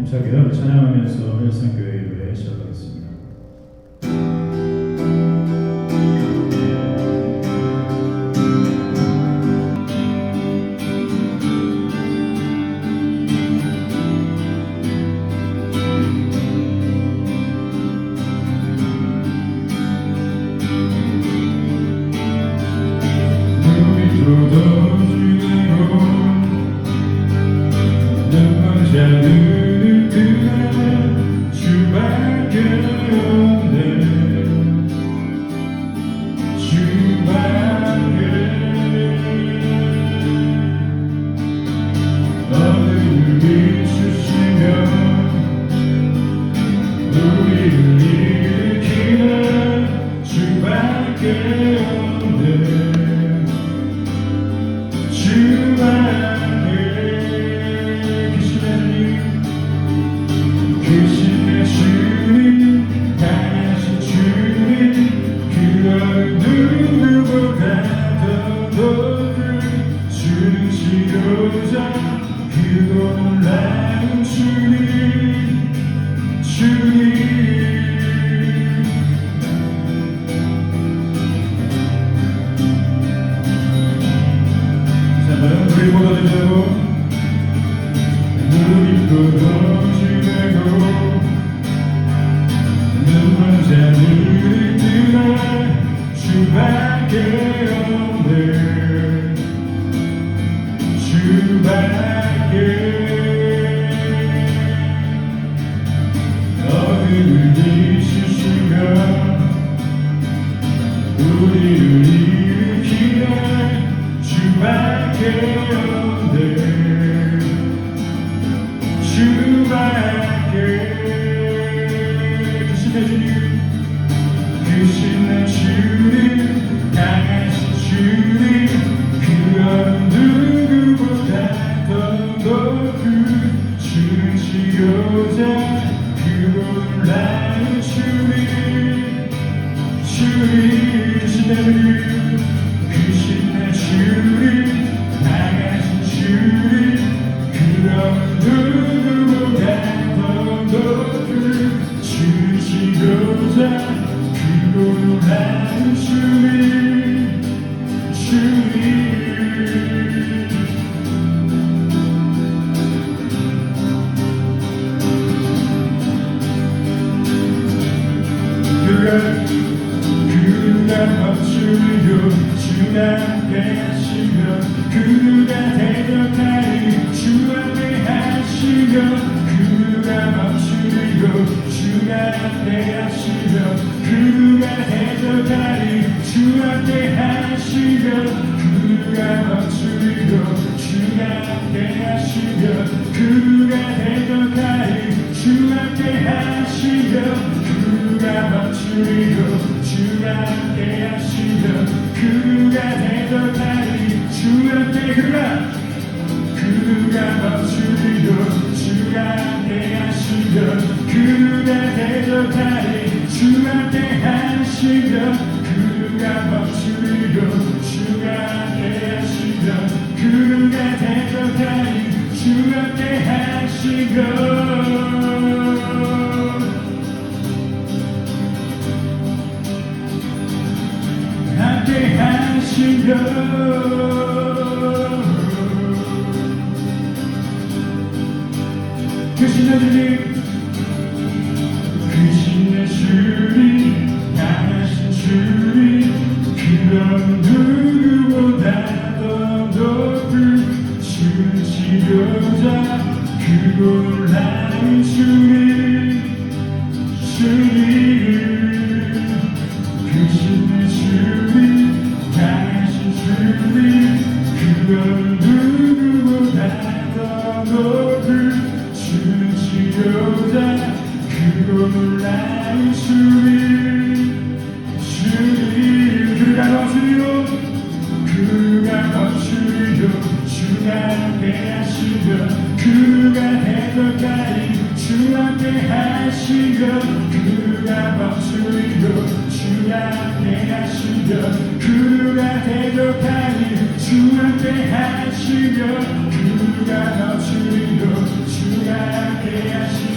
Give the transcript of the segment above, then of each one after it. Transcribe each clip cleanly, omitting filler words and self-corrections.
힘차게 찬양하면서 일상교회 예배 시작하겠습니다. 자들을 그냥 주밖에 없네. 주밖에 어둠을 비추시며 우리를 일으키는 주밖에 없네. 주밖에 귀신의 주님 강하신 주님 그런 누구보다 더 높은 주는 지도자 그도 놀라운 주님 자, 나는 우리보다 되자고 누리고 던지고 눈먼 자들이 뜨나 주밖에 없네. 주밖에 어둠을 비추시며 우리를 일으키네. 주밖에 없네. 주밖에 귀신의 주님 강하신 주님 그런 누구보다 더 높은 주는 지도자 그도 놀라운 주님 귀신의 주님 강하신 주님 그런 누구보다 더 높은 주는 지도자 그도 놀라운 주님 그가 멈추리요 주가 함께 하시며 그가 대적하리 주 앞에 하시며 그가 멈추리요 주가 함께 하시며 그가 대적하리 주 앞에 하시며 그가 멈추리요 주가 함께 하시며 그가 대적하리 주 앞에 하시며 그가 멈추리요 주가 함께 하시며 그가 대적하리 주 앞에 그가 멈추리요 주가 함께 하시며 그가 대적하리 주 앞에 하시며 그가 멈추리요 주가 함께 하시며 그가 대적하리 주 앞에 하시며 함께 하시며 귀신의 주님 강하신 주님 그런 누구보다 더 높은 주는 지도자 그도 놀라운 주님 귀신의 주님 강하신 주님 그런 누구보다 더 높은 주는 지도자 그도 놀라운 주님 그가 멈추리요 주가 함께 하시며 그가 대적하리 주 앞에 하시며 그가 멈추리요 주가 함께 하시며 그가 대적하리 주 앞에 하시며 그가 멈추리요 주가 함께 하시며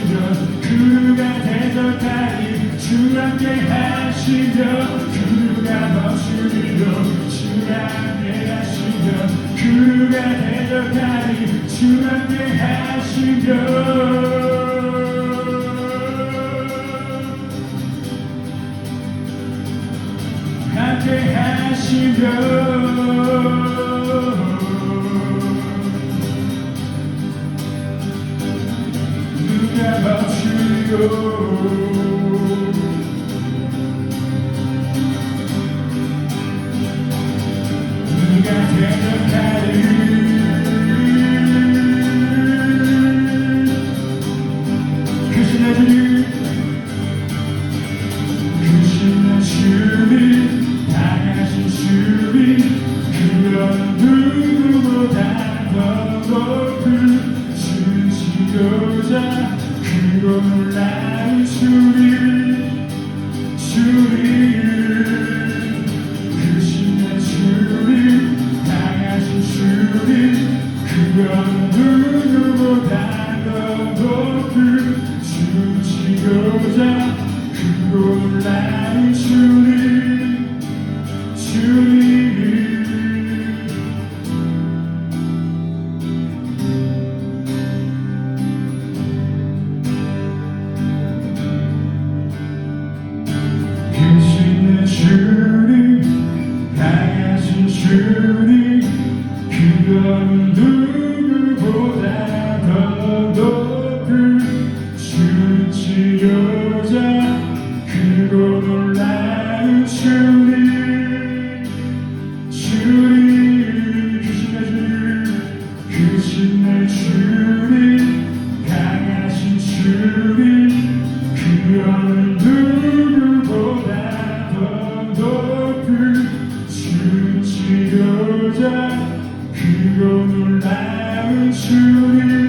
누가 대적하니 주님께 하시며 함께 하시며 누가 멈추리요 누가 대적하니 그신의 주님 당하신 주님 그런 누구보다 더 높은 주시고자 크고 놀라운 주님 그신의 주님 당하신 주님 그런 누구보다 더 높은 주시고자 크고 놀라운 주님 그신의 주님 당하신 주님 그런 누구보다 더 높은 주치료자 크고 놀라운 주님 그신의 주님 당하신 주님 그런 누구보다 더 높은 주치료자 크고 놀라운 주님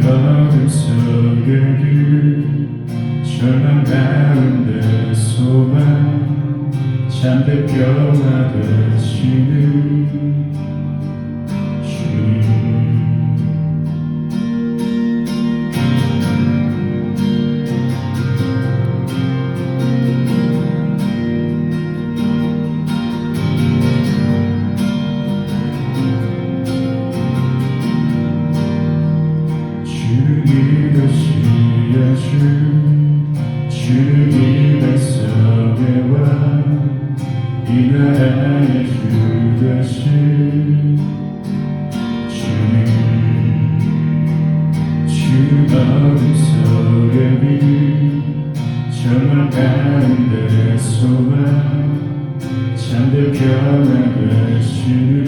어둠 속에 절망 가운데 소망 잠들 평화 되시는 주님. 주님 되시여 주님 백성의 왕 이 나라의 주 되신 주님. 주 어둠 속에 빛 절망 가운데 소망 잠들 평화 되시는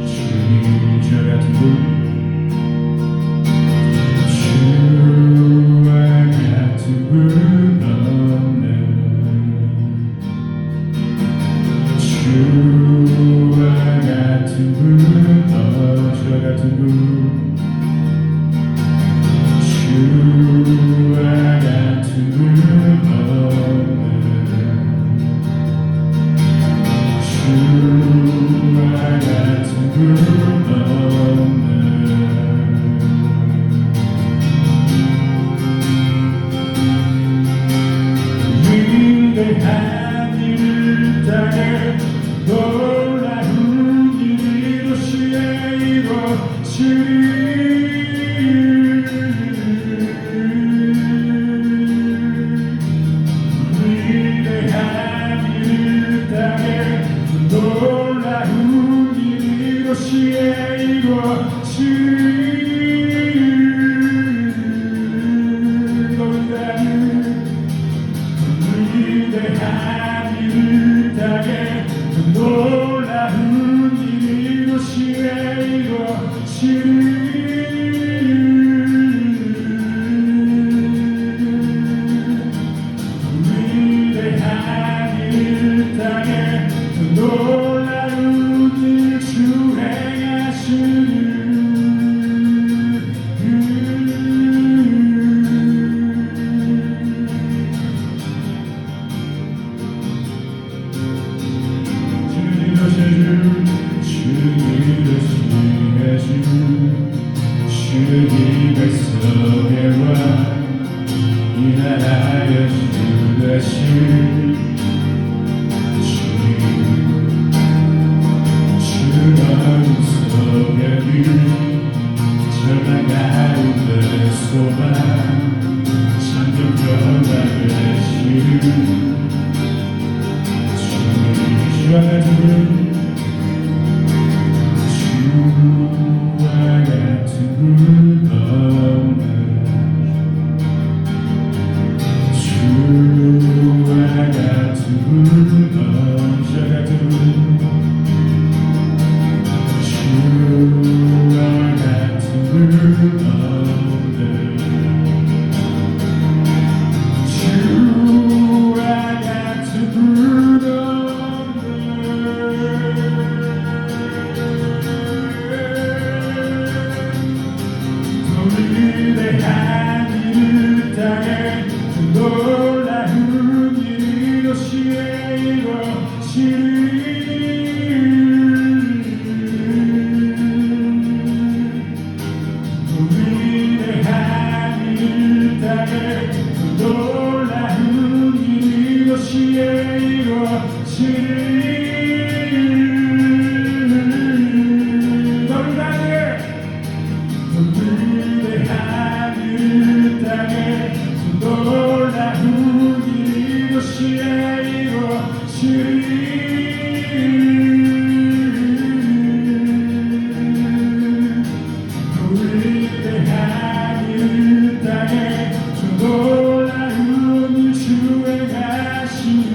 주님. 저 같은 분 주와 같은 분, 저 같은 분, 주와 같은 분 주와 같은 분 위대한 일 땅에 놀라운 일이 도시에 이루어지리. 위대한 일 땅에 놀라운 일이 도시에 이루어지리. 위대한 일 땅에 놀라운 일이 도시에 이루어지리. 위대한 일 땅에 놀라운 일 주행하시는 주님 백성의 왕 이 나라의 주 되신 주님. 주 어둠 속에 빛 절망 가운데 소망 잠든 평화 되시는 주님. 주와 같은 분 주와 같은 분 없는 주와 같은 분 저 같은 분 주와 같은 분 없는 주와 같은 분 위대한 일 땅에 놀라운 일이 도시에 이루어지리. 위대한 일 땅에 놀라운 일이 도시에 이루어지리. 위대한 일 땅에 놀라운 일이 도시에 이루어지리. 위대한 일 땅에 놀라운 일 주행하시는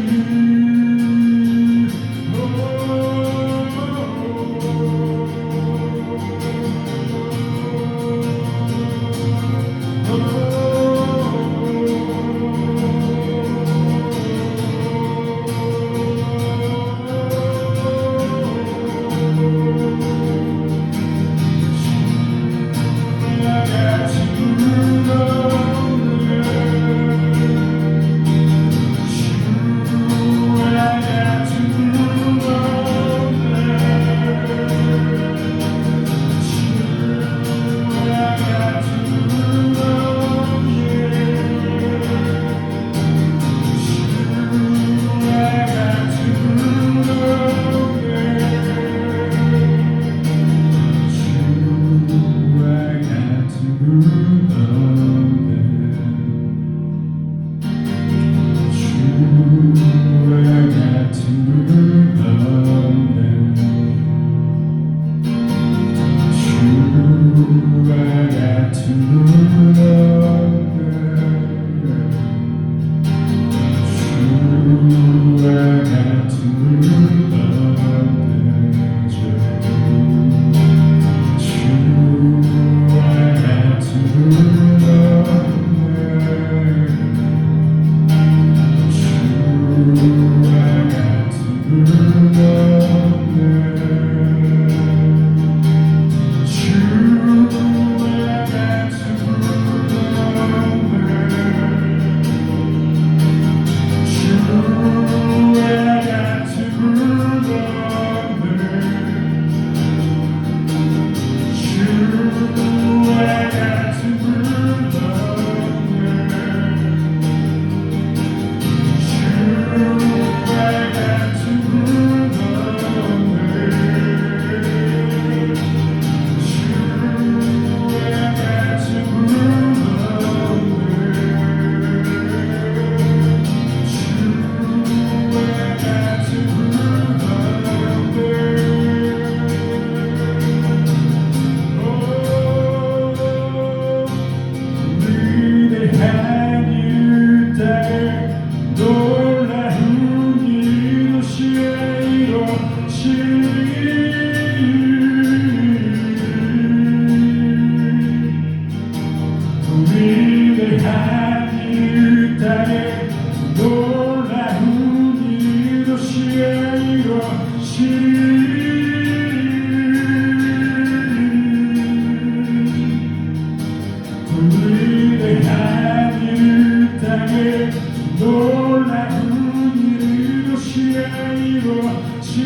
땅에 놀라운 일을 도시에 이루어지리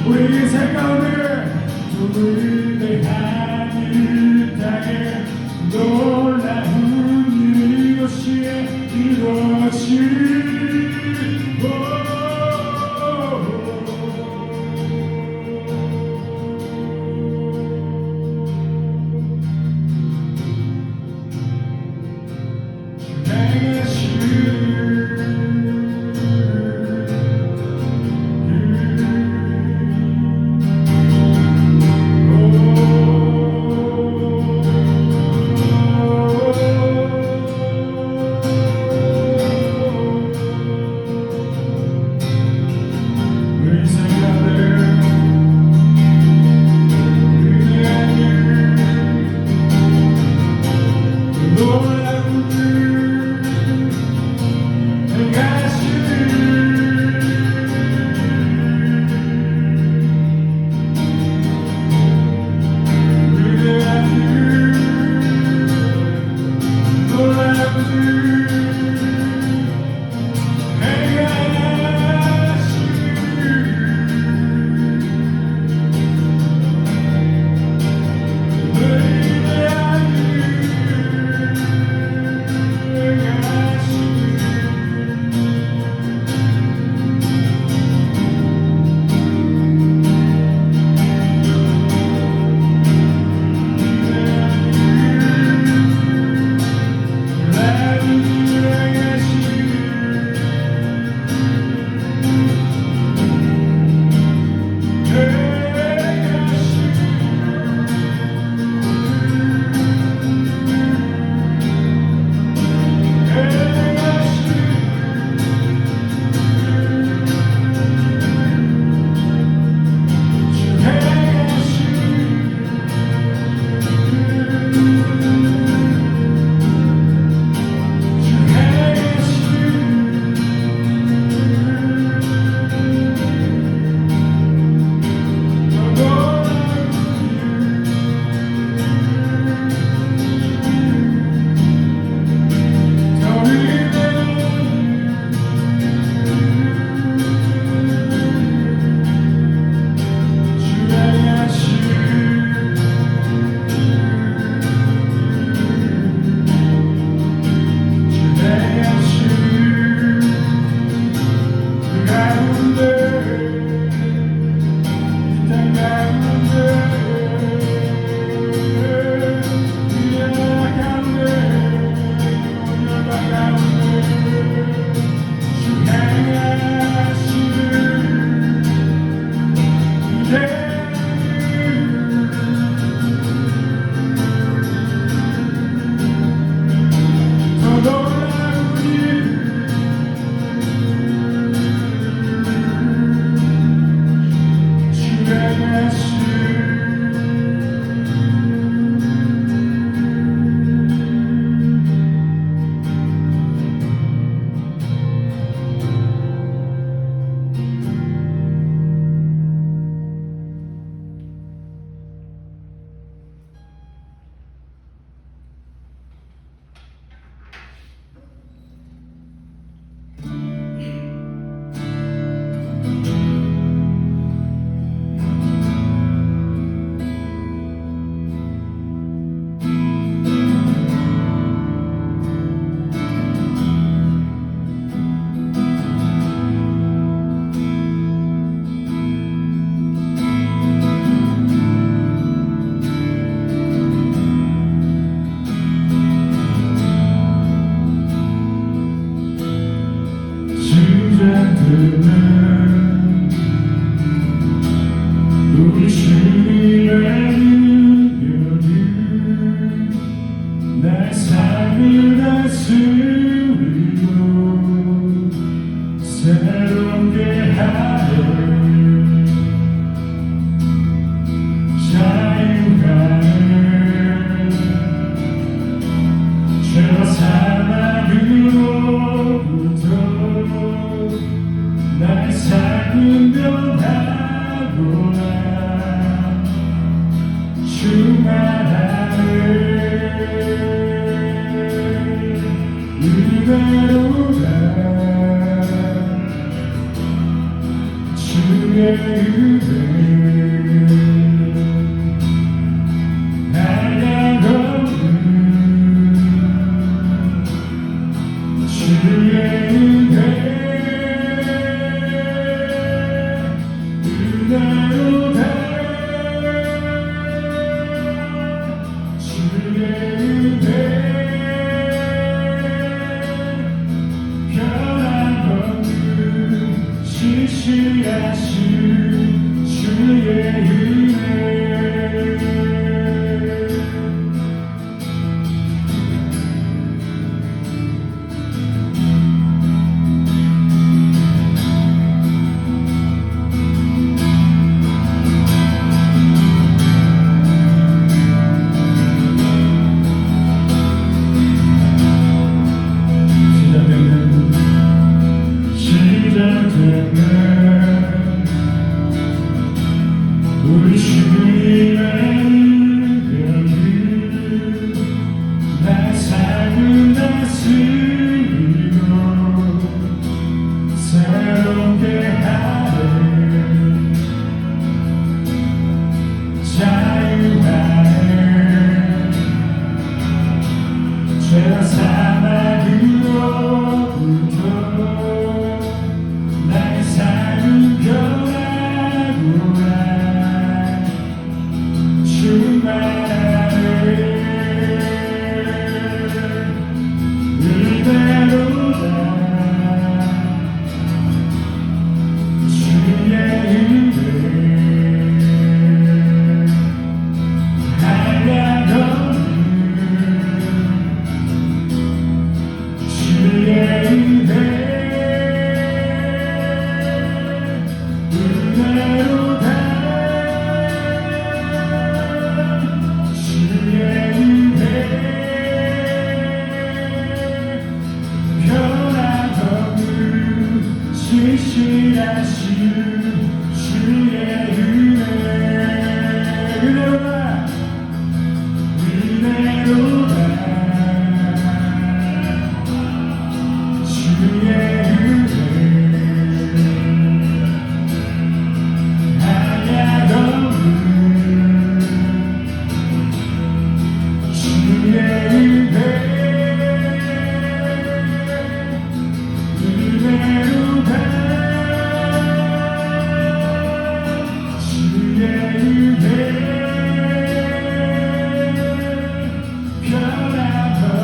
우리 새 가운데 누구를 대하니 땅에 놀라운 일이 도시에 이루어지리 우리 주님의 은혜는 내 삶을 다스리고 새롭게 하네 자유하네 죄와 사망으로부터 나의 삶은 변하구나 충만하네 이대로다 주의 은혜 한량없는 주의 은혜 은혜로다 주의 은혜 변함없는 신실하신 주의 은혜 은혜로다 은혜로다 주의 은혜 한량없는 주의 은혜 은혜로다 주의 은혜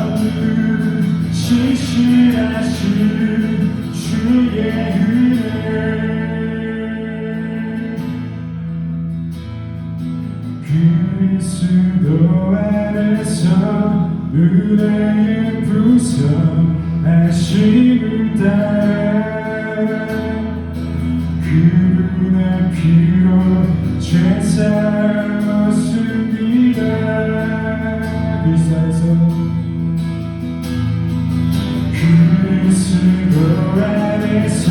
변함없는 신실하신 주의 은혜 그리스도 안에서 은혜의 부성하심을 따라 그분의 피로 죄 사함었습니다 그리스도 안에서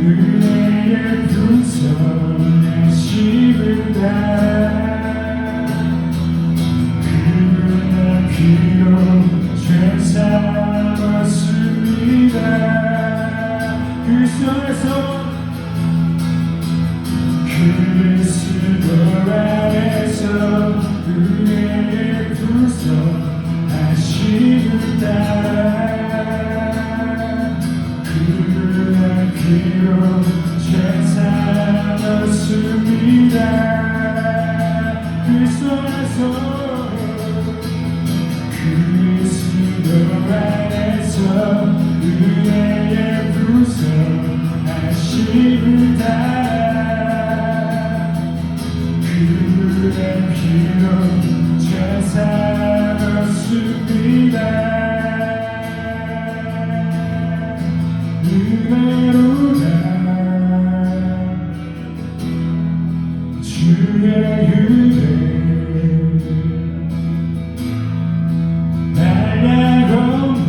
은혜의 부성하심을 따라 그분의 피로 죄 사함었습니다 그리스도 안에서 은혜의 부성하심을 따라 그분의 피로 죄 사함었습니다 그리스도 안에서 은혜의 부성하심을 따라 그분의 피로 죄 사함었습니다 은혜로다 주의 은혜 한량없는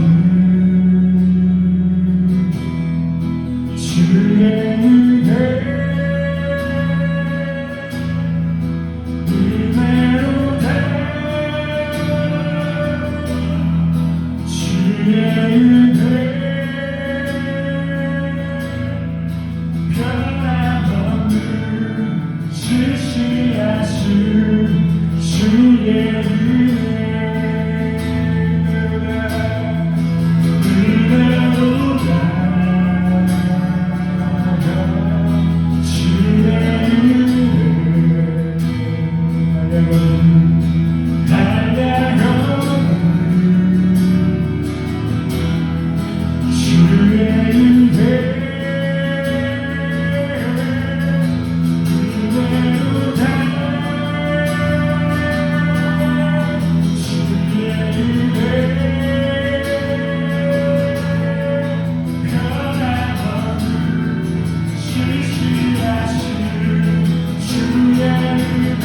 주의 은혜 은혜로다 주의 은혜 변함없는 신실하신 주의 은혜 은혜로다 주의 은혜 한량없는 주의 은혜 은혜로다 주의 은혜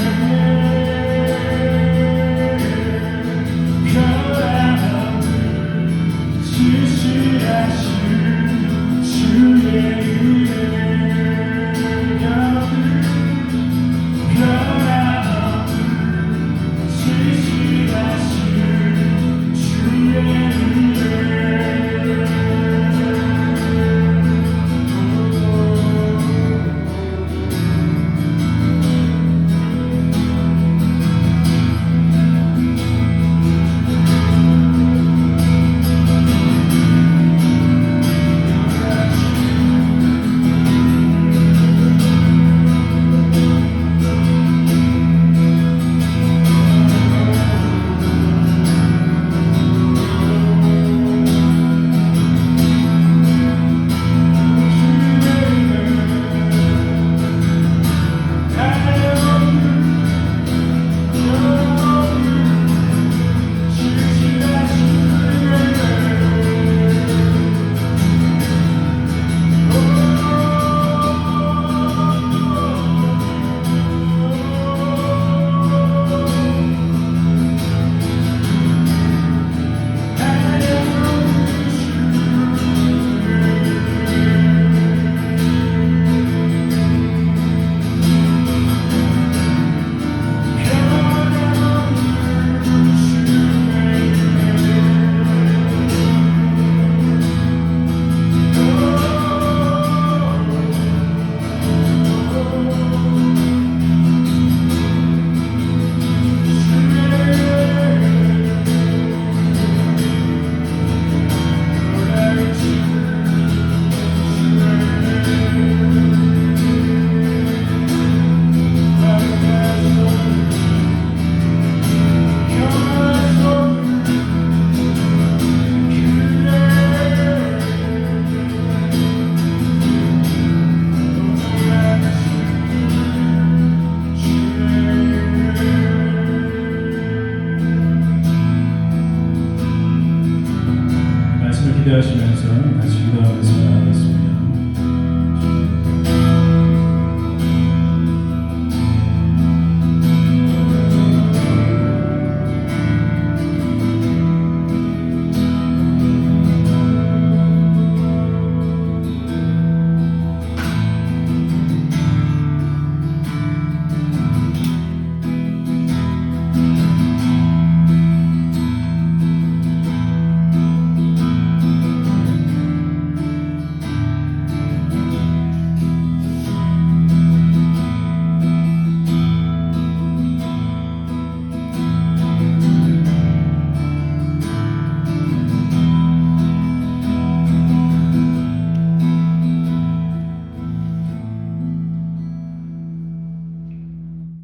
예배하시면서 같이 기도하면서 나가겠습니다.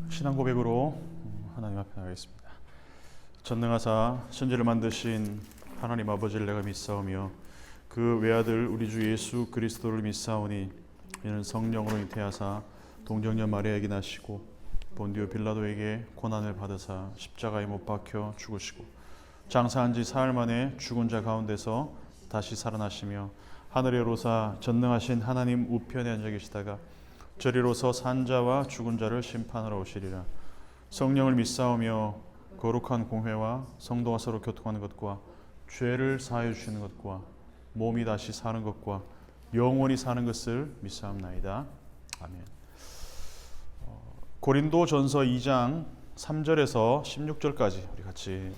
신앙 고백으로 하나님 앞에 나가겠습니다. 전능하사 천지를 만드신 하나님 아버지를 내가 믿사오며 그 외아들 우리 주 예수 그리스도를 믿사오니 이는 성령으로 잉태하사 동정녀 마리아에게 나시고 본디오 빌라도에게 고난을 받으사 십자가에 못 박혀 죽으시고 장사한 지 사흘 만에 죽은 자 가운데서 다시 살아나시며 하늘에 오르사 전능하신 하나님 우편에 앉아 계시다가 저리로서 산 자와 죽은 자를 심판하러 오시리라. 성령을 믿사오며 거룩한 공회와 성도가 서로 교통하는 것과 죄를 사하여 주시는 것과 몸이 다시 사는 것과 영원히 사는 것을 믿사옵나이다. 아멘. 고린도전서 2장 3절에서 16절까지 우리 같이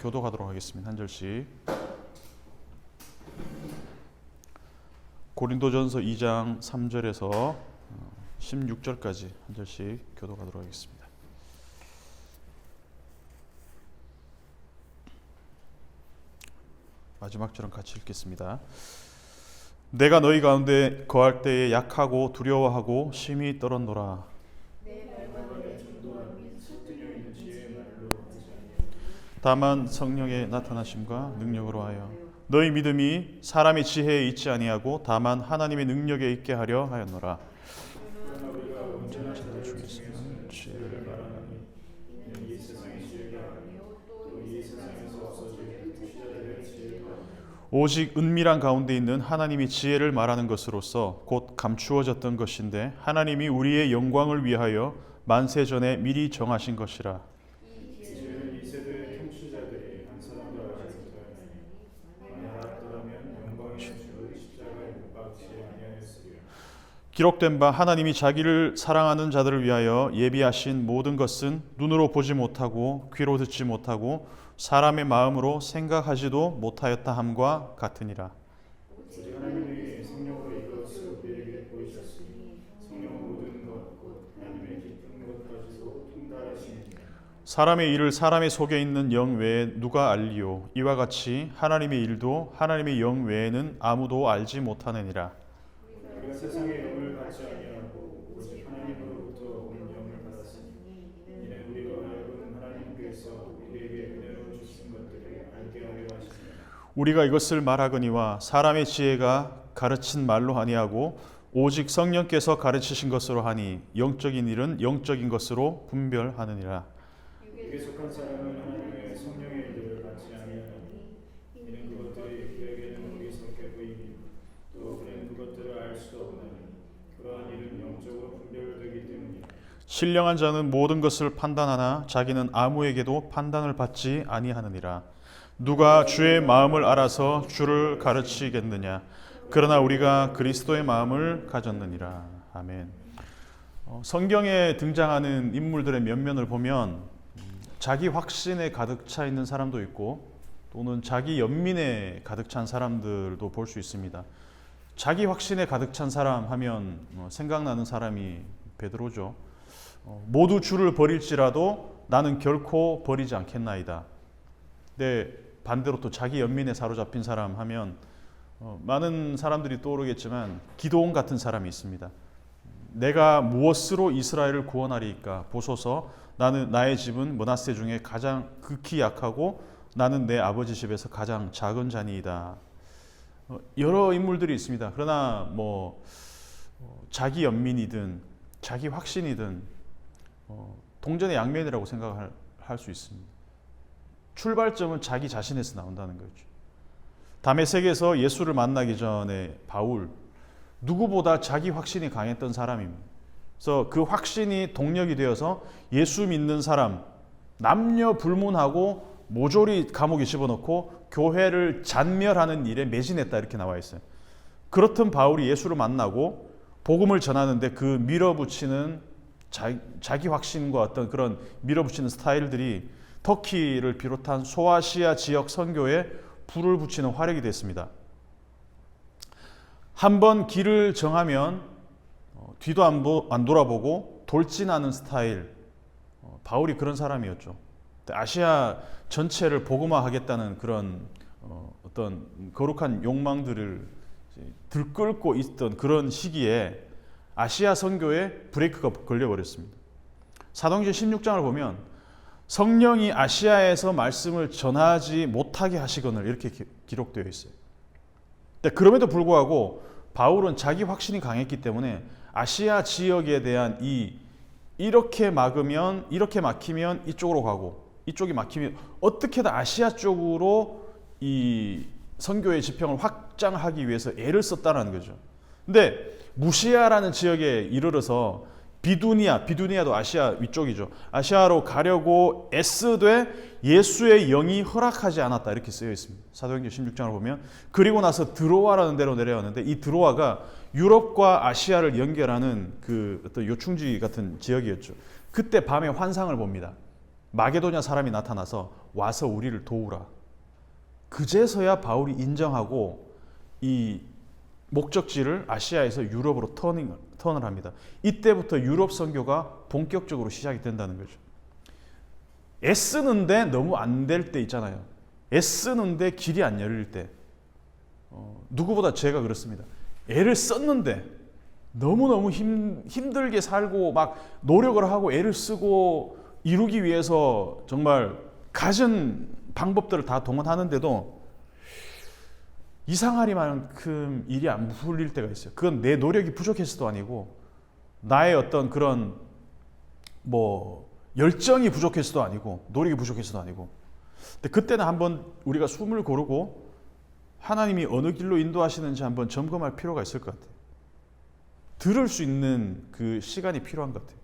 교독하도록 하겠습니다. 한 절씩. 고린도전서 2장 3절에서 16절까지 한 절씩 교독하도록 하겠습니다. 마지막 절은 같이 읽겠습니다. 내가 너희 가운데 거할 때에 약하고 두려워하고 심히 떨었노라. 다만 성령의 나타나심과 능력으로 하여 너희 믿음이 사람의 지혜에 있지 아니하고 다만 하나님의 능력에 있게 하려 하였노라. 오직 은밀한 가운데 있는 하나님이 지혜를 말하는 것으로서 곧 감추어졌던 것인데 하나님이 우리의 영광을 위하여 만세 전에 미리 정하신 것이라. 기록된 바 하나님이 자기를 사랑하는 자들을 위하여 예비하신 모든 것은 눈으로 보지 못하고 귀로 듣지 못하고 사람의 마음으로 생각하지도 못하였다 함과 같으니라. 오직 하나님의 성령으로 이것을 우리에게 보이셨으니 성령은 모든 것 곧 하나님의 깊은 것까지도 통달하시니라. 사람의 일을 사람의 속에 있는 영 외에 누가 알리요? 이와 같이 하나님의 일도 하나님의 영 외에는 아무도 알지 못하느니라. 우리가 세상의 영을 받지 아니하고 오직 하나님으로부터 온 영을 받았으니 이는 우리로 하여금 하나님께서 우리에게 은혜로 주신 것들을 알게 하려 하시니라. 우리가 이것을 말하거니와 사람의 지혜가 가르친 말로 아니하고 오직 성령께서 가르치신 것으로 하니 영적인 일은 영적인 것으로 분별하느니라. 육에 속한 사람은 하나님의 성령의 일들을 받지 아니하나니 이는 그것들이 그에게는 어리석게 보이니 또 그는 그것들을 알 수 없나니 그러한 일은 영적으로 분별되기 때문이라. 신령한 자는 모든 것을 판단하나 자기는 아무에게도 판단을 받지 아니하느니라. 누가 주의 마음을 알아서 주를 가르치겠느냐? 그러나 우리가 그리스도의 마음을 가졌느니라. 아멘. 성경에 등장하는 인물들의 면면을 보면 자기 확신에 가득 차 있는 사람도 있고 또는 자기 연민에 가득 찬 사람들도 볼 수 있습니다. 자기 확신에 가득 찬 사람 하면 생각나는 사람이 베드로죠. 모두 주를 버릴지라도 나는 결코 버리지 않겠나이다. 근데 반대로 또 자기 연민에 사로잡힌 사람 하면 많은 사람들이 떠오르겠지만 기드온 같은 사람이 있습니다. 내가 무엇으로 이스라엘을 구원하리이까? 보소서 나의 집은 므낫세 중에 가장 극히 약하고 나는 내 아버지 집에서 가장 작은 자니이다. 여러 인물들이 있습니다. 그러나 자기 연민이든 자기 확신이든 동전의 양면이라고 생각할 수 있습니다. 출발점은 자기 자신에서 나온다는 거죠. 다메섹에서 예수를 만나기 전에 바울, 누구보다 자기 확신이 강했던 사람입니다. 그래서 그 확신이 동력이 되어서 예수 믿는 사람, 남녀 불문하고 모조리 감옥에 집어넣고 교회를 잔멸하는 일에 매진했다, 이렇게 나와 있어요. 그렇던 바울이 예수를 만나고 복음을 전하는데 그 밀어붙이는 자기 확신과 어떤 그런 밀어붙이는 스타일들이 터키를 비롯한 소아시아 지역 선교에 불을 붙이는 화력이 됐습니다. 한번 길을 정하면 뒤도 안 돌아보고 돌진하는 스타일, 바울이 그런 사람이었죠. 아시아 전체를 복음화하겠다는 그런 어떤 거룩한 욕망들을 들끓고 있던 그런 시기에 아시아 선교에 브레이크가 걸려버렸습니다. 사도행전 16장을 보면 성령이 아시아에서 말씀을 전하지 못하게 하시거늘, 이렇게 기록되어 있어요. 그럼에도 불구하고 바울은 자기 확신이 강했기 때문에 아시아 지역에 대한 이렇게 막으면, 이렇게 막히면 이쪽으로 가고, 이쪽이 막히면 어떻게든 아시아 쪽으로 이 선교의 지평을 확장하기 위해서 애를 썼다는 거죠. 근데 무시아라는 지역에 이르러서 비두니아도 아시아 위쪽이죠. 아시아로 가려고 애쓰되 예수의 영이 허락하지 않았다, 이렇게 쓰여 있습니다. 사도행전 16장을 보면. 그리고 나서 드로아라는 데로 내려왔는데 이 드로아가 유럽과 아시아를 연결하는 그 어떤 요충지 같은 지역이었죠. 그때 밤에 환상을 봅니다. 마게도냐 사람이 나타나서 와서 우리를 도우라. 그제서야 바울이 인정하고 이 목적지를 아시아에서 유럽으로 턴을 합니다. 이때부터 유럽 선교가 본격적으로 시작이 된다는 거죠. 애쓰는데 너무 안 될 때 있잖아요. 애쓰는데 길이 안 열릴 때. 누구보다 제가 그렇습니다. 애를 썼는데 너무너무 힘들게 살고 막 노력을 하고 애를 쓰고 이루기 위해서 정말 갖은 방법들을 다 동원하는데도 이상하리만큼 일이 안 풀릴 때가 있어요. 그건 내 노력이 부족해서도 아니고 나의 어떤 그런 열정이 부족해서도 아니고 노력이 부족해서도 아니고. 근데 그때는 한번 우리가 숨을 고르고 하나님이 어느 길로 인도하시는지 한번 점검할 필요가 있을 것 같아요. 들을 수 있는 그 시간이 필요한 것 같아요.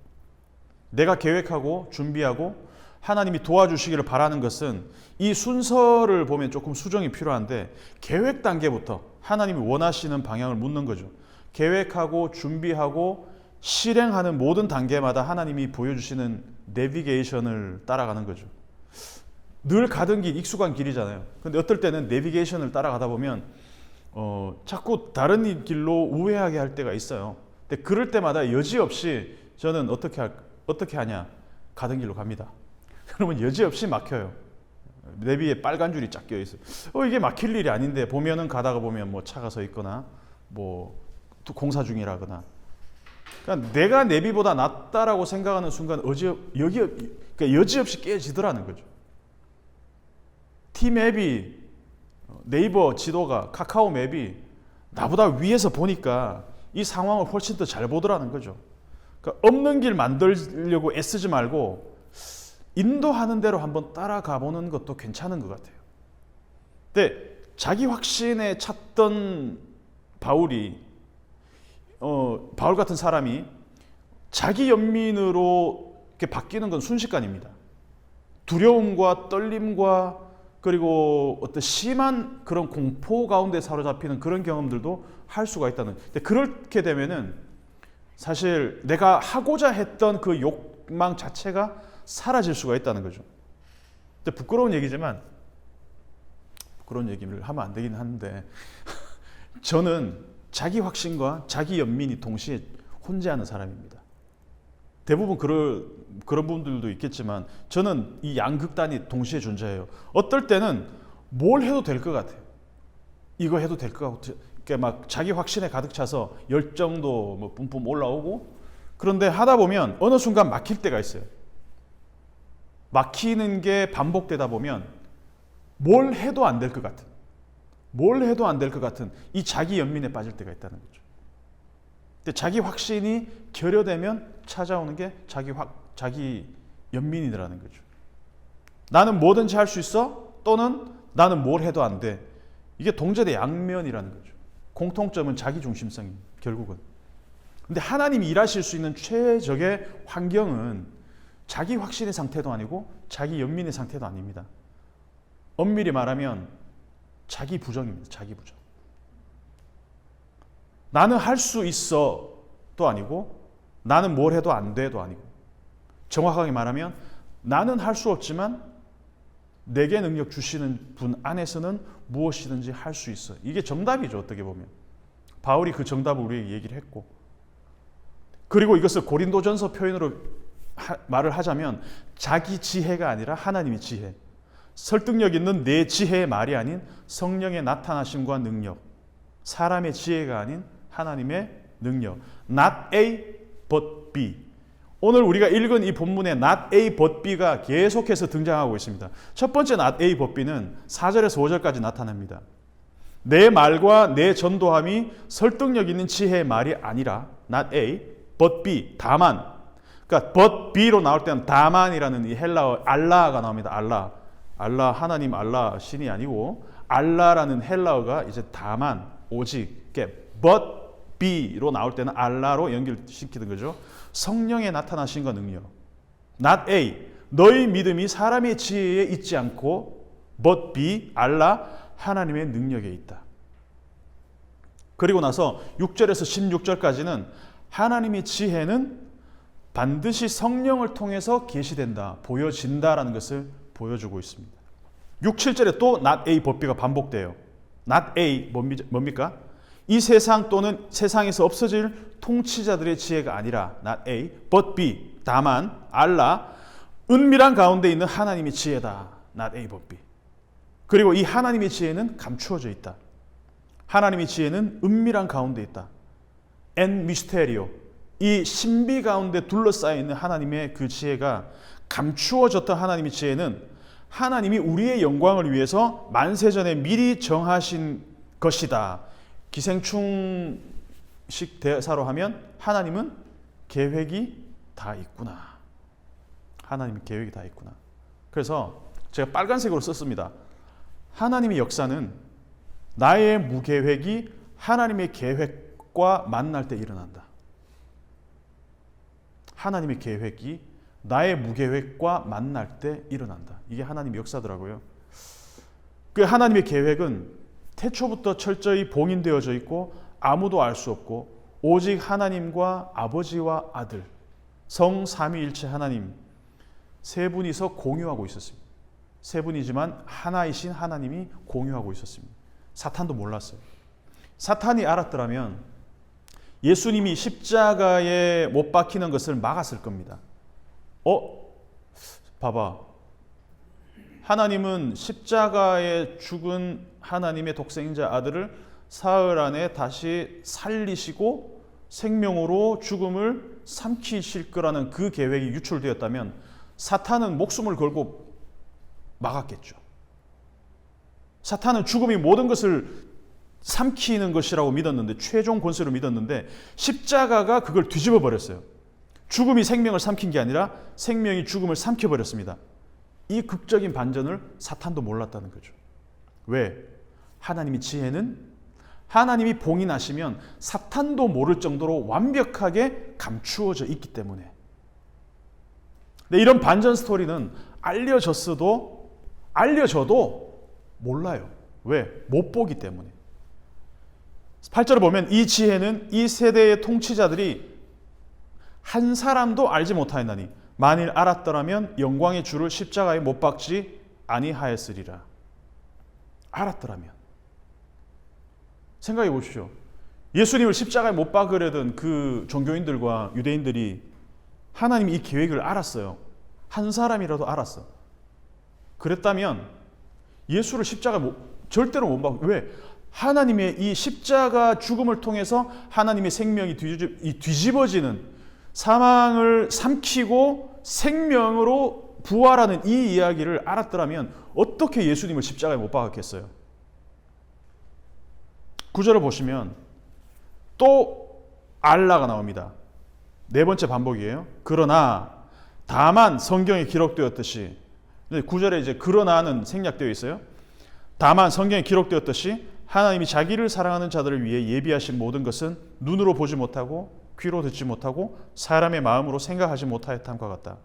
내가 계획하고 준비하고 하나님이 도와주시기를 바라는 것은 이 순서를 보면 조금 수정이 필요한데 계획 단계부터 하나님이 원하시는 방향을 묻는 거죠. 계획하고 준비하고 실행하는 모든 단계마다 하나님이 보여주시는 내비게이션을 따라가는 거죠. 늘 가던 길, 익숙한 길이잖아요. 근데 어떨 때는 내비게이션을 따라가다 보면 자꾸 다른 길로 우회하게 할 때가 있어요. 근데 그럴 때마다 여지없이 저는 어떻게 하냐? 가던 길로 갑니다. 그러면 여지없이 막혀요. 내비에 빨간 줄이 쫙 껴 있어요. 이게 막힐 일이 아닌데 보면은 가다가 보면 차가 서 있거나 공사 중이라거나. 그러니까 내가 내비보다 낫다라고 생각하는 순간 그러니까 여지없이 깨지더라는 거죠. T맵이, 네이버 지도가, 카카오 맵이 나보다 위에서 보니까 이 상황을 훨씬 더 잘 보더라는 거죠. 그러니까 없는 길 만들려고 애쓰지 말고 인도하는 대로 한번 따라가 보는 것도 괜찮은 것 같아요. 근데 자기 확신에 찼던 바울 같은 사람이 자기 연민으로 이렇게 바뀌는 건 순식간입니다. 두려움과 떨림과 그리고 어떤 심한 그런 공포 가운데 사로잡히는 그런 경험들도 할 수가 있다는. 근데 그렇게 되면은 사실 내가 하고자 했던 그 욕망 자체가 사라질 수가 있다는 거죠. 근데 부끄러운 얘기지만 그런 얘기를 하면 안 되긴 하는데 저는 자기 확신과 자기 연민이 동시에 혼재하는 사람입니다. 대부분 그런 분들도 있겠지만 저는 이 양극단이 동시에 존재해요. 어떨 때는 뭘 해도 될 것 같아요. 이거 해도 될 것 같아요. 그러니까 막 자기 확신에 가득 차서 열정도 뿜뿜 올라오고, 그런데 하다 보면 어느 순간 막힐 때가 있어요. 막히는 게 반복되다 보면 뭘 해도 안 될 것 같은 이 자기 연민에 빠질 때가 있다는 거죠. 근데 자기 확신이 결여되면 찾아오는 게 자기 연민이라는 거죠. 나는 뭐든지 할 수 있어? 또는 나는 뭘 해도 안 돼. 이게 동제대 양면이라는 거죠. 공통점은 자기 중심성입니다. 결국은. 근데 하나님이 일하실 수 있는 최적의 환경은 자기 확신의 상태도 아니고 자기 연민의 상태도 아닙니다. 엄밀히 말하면 자기 부정입니다. 자기 부정. 나는 할 수 있어도 아니고 나는 뭘 해도 안 돼도 아니고 정확하게 말하면 나는 할 수 없지만 내게 능력 주시는 분 안에서는 무엇이든지 할 수 있어. 이게 정답이죠. 어떻게 보면. 바울이 그 정답을 우리에게 얘기를 했고 그리고 이것을 고린도전서 표현으로 말을 하자면 자기 지혜가 아니라 하나님의 지혜. 설득력 있는 내 지혜의 말이 아닌 성령의 나타나심과 능력. 사람의 지혜가 아닌 하나님의 능력. Not A but B. 오늘 우리가 읽은 이 본문에 not A but B가 계속해서 등장하고 있습니다. 첫 번째 not A but B는 4절에서 5절까지 나타납니다. 내 말과 내 전도함이 설득력 있는 지혜의 말이 아니라 not A but B. 다만. 그러니까 but B로 나올 때는 다만이라는 이 헬라어 알라가 나옵니다. 알라 하나님 알라 신이 아니고 알라라는 헬라어가 이제 다만 오직 but B로 나올 때는 알라로 연결시키는 거죠. 성령의 나타나신과 능력. Not A. 너희 믿음이 사람의 지혜에 있지 않고 but B. 알라 하나님의 능력에 있다. 그리고 나서 6절에서 16절까지는 하나님의 지혜는 반드시 성령을 통해서 계시된다. 보여진다라는 것을 보여주고 있습니다. 6, 7절에 또 not A but B가 반복돼요. not A 뭡니까? 이 세상 또는 세상에서 없어질 통치자들의 지혜가 아니라 not A but B. 다만 알라 은밀한 가운데 있는 하나님의 지혜다. not A but B. 그리고 이 하나님의 지혜는 감추어져 있다. 하나님의 지혜는 은밀한 가운데 있다. en misterio. 이 신비 가운데 둘러싸여 있는 하나님의 그 지혜가 감추어졌던 하나님의 지혜는 하나님이 우리의 영광을 위해서 만세전에 미리 정하신 것이다. 기생충식 대사로 하면 하나님은 계획이 다 있구나. 하나님의 계획이 다 있구나. 그래서 제가 빨간색으로 썼습니다. 하나님의 역사는 나의 무계획이 하나님의 계획과 만날 때 일어난다. 하나님의 계획이 나의 무계획과 만날 때 일어난다. 이게 하나님의 역사더라고요. 그 하나님의 계획은 태초부터 철저히 봉인되어져 있고 아무도 알 수 없고 오직 하나님과 아버지와 아들, 성삼위일체 하나님 세 분이서 공유하고 있었습니다. 세 분이지만 하나이신 하나님이 공유하고 있었습니다. 사탄도 몰랐어요. 사탄이 알았더라면 예수님이 십자가에 못 박히는 것을 막았을 겁니다. 봐봐. 하나님은 십자가에 죽은 하나님의 독생자 아들을 사흘 안에 다시 살리시고 생명으로 죽음을 삼키실 거라는 그 계획이 유출되었다면 사탄은 목숨을 걸고 막았겠죠. 사탄은 죽음이 모든 것을 삼키는 것이라고 믿었는데, 최종 권세로 믿었는데 십자가가 그걸 뒤집어 버렸어요. 죽음이 생명을 삼킨 게 아니라 생명이 죽음을 삼켜버렸습니다. 이 극적인 반전을 사탄도 몰랐다는 거죠. 왜? 하나님의 지혜는 하나님이 봉인하시면 사탄도 모를 정도로 완벽하게 감추어져 있기 때문에. 근데 이런 반전 스토리는 알려져도 몰라요. 왜? 못 보기 때문에. 8절을 보면 이 지혜는 이 세대의 통치자들이 한 사람도 알지 못하였나니 만일 알았더라면 영광의 주를 십자가에 못 박지 아니하였으리라. 알았더라면. 생각해 보십시오. 예수님을 십자가에 못 박으려던 그 종교인들과 유대인들이 하나님이 이 계획을 알았어요. 한 사람이라도 알았어. 그랬다면 예수를 십자가에 절대로 못 박고. 왜? 하나님의 이 십자가 죽음을 통해서 하나님의 생명이 뒤집어지는, 사망을 삼키고 생명으로 부활하는 이 이야기를 알았더라면 어떻게 예수님을 십자가에 못 박았겠어요? 9절을 보시면 또 알라가 나옵니다. 네 번째 반복이에요. 그러나 다만 성경에 기록되었듯이. 9절에 이제 그러나는 생략되어 있어요. 다만 성경에 기록되었듯이 하나님이 자기를 사랑하는 자들을 위해 예비하신 모든 것은 눈으로 보지 못하고 귀로 듣지 못하고 사람의 마음으로 생각하지 못하였함과 같다.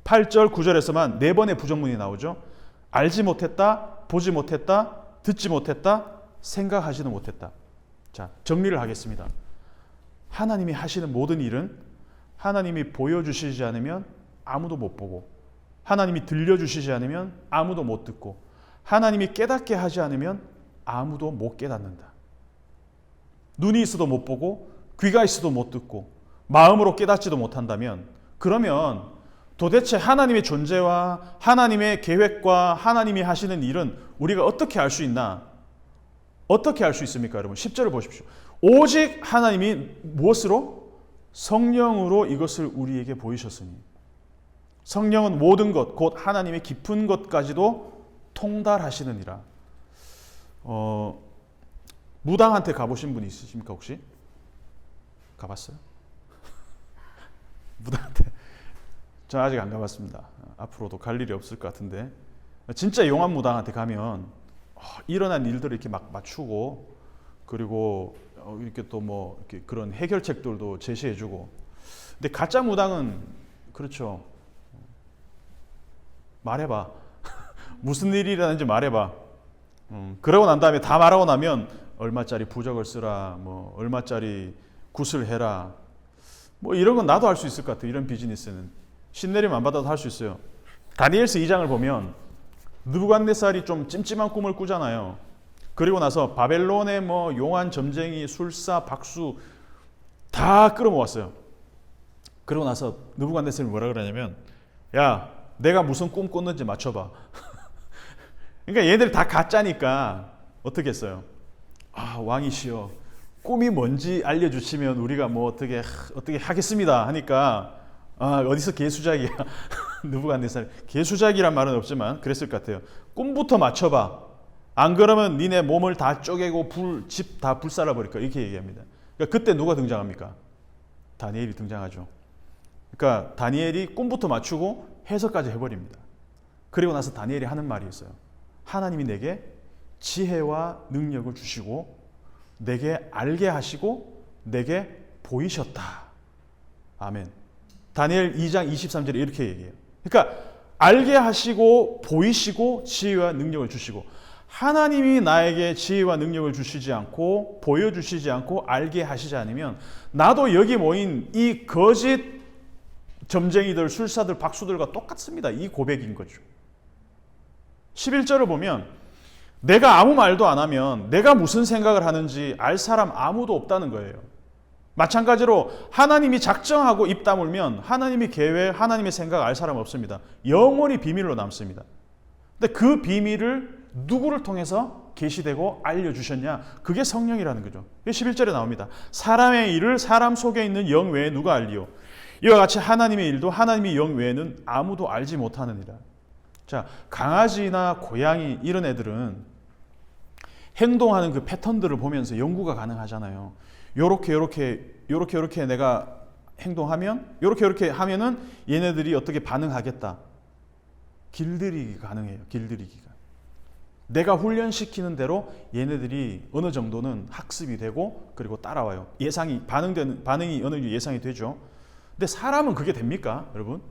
8절 9절에서만 4번의 부정문이 나오죠. 알지 못했다, 보지 못했다, 듣지 못했다, 생각하지도 못했다. 자, 정리를 하겠습니다. 하나님이 하시는 모든 일은 하나님이 보여주시지 않으면 아무도 못 보고, 하나님이 들려주시지 않으면 아무도 못 듣고, 하나님이 깨닫게 하지 않으면 아무도 못 깨닫는다. 눈이 있어도 못 보고 귀가 있어도 못 듣고 마음으로 깨닫지도 못한다면, 그러면 도대체 하나님의 존재와 하나님의 계획과 하나님이 하시는 일은 우리가 어떻게 알 수 있나? 어떻게 알 수 있습니까, 여러분? 10절을 보십시오. 오직 하나님이 무엇으로? 성령으로 이것을 우리에게 보이셨으니. 성령은 모든 것, 곧 하나님의 깊은 것까지도 통달하시느니라. 무당한테 가보신 분 있으십니까, 혹시? 가봤어요? 무당한테? 저 아직 안 가봤습니다. 앞으로도 갈 일이 없을 것 같은데, 진짜 용한 무당한테 가면 일어난 일들을 이렇게 막 맞추고, 그리고 이렇게 또 뭐 이렇게 그런 해결책들도 제시해주고. 근데 가짜 무당은 그렇죠. 말해봐. 무슨 일이라는지 말해봐. 그러고 난 다음에 다 말하고 나면 얼마짜리 부적을 쓰라, 뭐 얼마짜리 굿을 해라, 뭐 이런 건 나도 할 수 있을 것 같아. 이런 비즈니스는 신내림 안 받아도 할 수 있어요. 다니엘서 2장을 보면 느부갓네살이 좀 찜찜한 꿈을 꾸잖아요. 그리고 나서 바벨론의 뭐 용한 점쟁이, 술사, 박수 다 끌어모았어요. 그러고 나서 느부갓네살이 뭐라 그러냐면, 야, 내가 무슨 꿈 꿨는지 맞춰봐. 그러니까 얘들 다 가짜니까 어떻게 했어요? 아, 왕이시여, 꿈이 뭔지 알려주시면 우리가 뭐 어떻게 하겠습니다 하니까, 어디서 개수작이야. 느부갓네살 개수작이란 말은 없지만 그랬을 것 같아요. 꿈부터 맞춰봐. 안 그러면 니네 몸을 다 쪼개고 집 다 불살라 버릴 거야. 이렇게 얘기합니다. 그러니까 그때 누가 등장합니까? 다니엘이 등장하죠. 그러니까 다니엘이 꿈부터 맞추고 해석까지 해버립니다. 그리고 나서 다니엘이 하는 말이 있어요. 하나님이 내게 지혜와 능력을 주시고 내게 알게 하시고 내게 보이셨다. 아멘. 다니엘 2장 23절에 이렇게 얘기해요. 그러니까 알게 하시고 보이시고 지혜와 능력을 주시고, 하나님이 나에게 지혜와 능력을 주시지 않고 보여주시지 않고 알게 하시지 않으면 나도 여기 모인 이 거짓 점쟁이들, 술사들, 박수들과 똑같습니다. 이 고백인 거죠. 11절을 보면 내가 아무 말도 안 하면 내가 무슨 생각을 하는지 알 사람 아무도 없다는 거예요. 마찬가지로 하나님이 작정하고 입 다물면 하나님의 계획, 하나님의 생각 알 사람 없습니다. 영원히 비밀로 남습니다. 근데 그 비밀을 누구를 통해서 계시되고 알려주셨냐? 그게 성령이라는 거죠. 11절에 나옵니다. 사람의 일을 사람 속에 있는 영 외에 누가 알리요? 이와 같이 하나님의 일도 하나님의 영 외에는 아무도 알지 못하느니라. 자, 강아지나 고양이 이런 애들은 행동하는 그 패턴들을 보면서 연구가 가능하잖아요. 요렇게 내가 행동하면, 요렇게 하면은 얘네들이 어떻게 반응하겠다. 길들이기가 가능해요. 길들이기가. 내가 훈련시키는 대로 얘네들이 어느 정도는 학습이 되고 그리고 따라와요. 반응이 어느 정도 예상이 되죠. 근데 사람은 그게 됩니까, 여러분?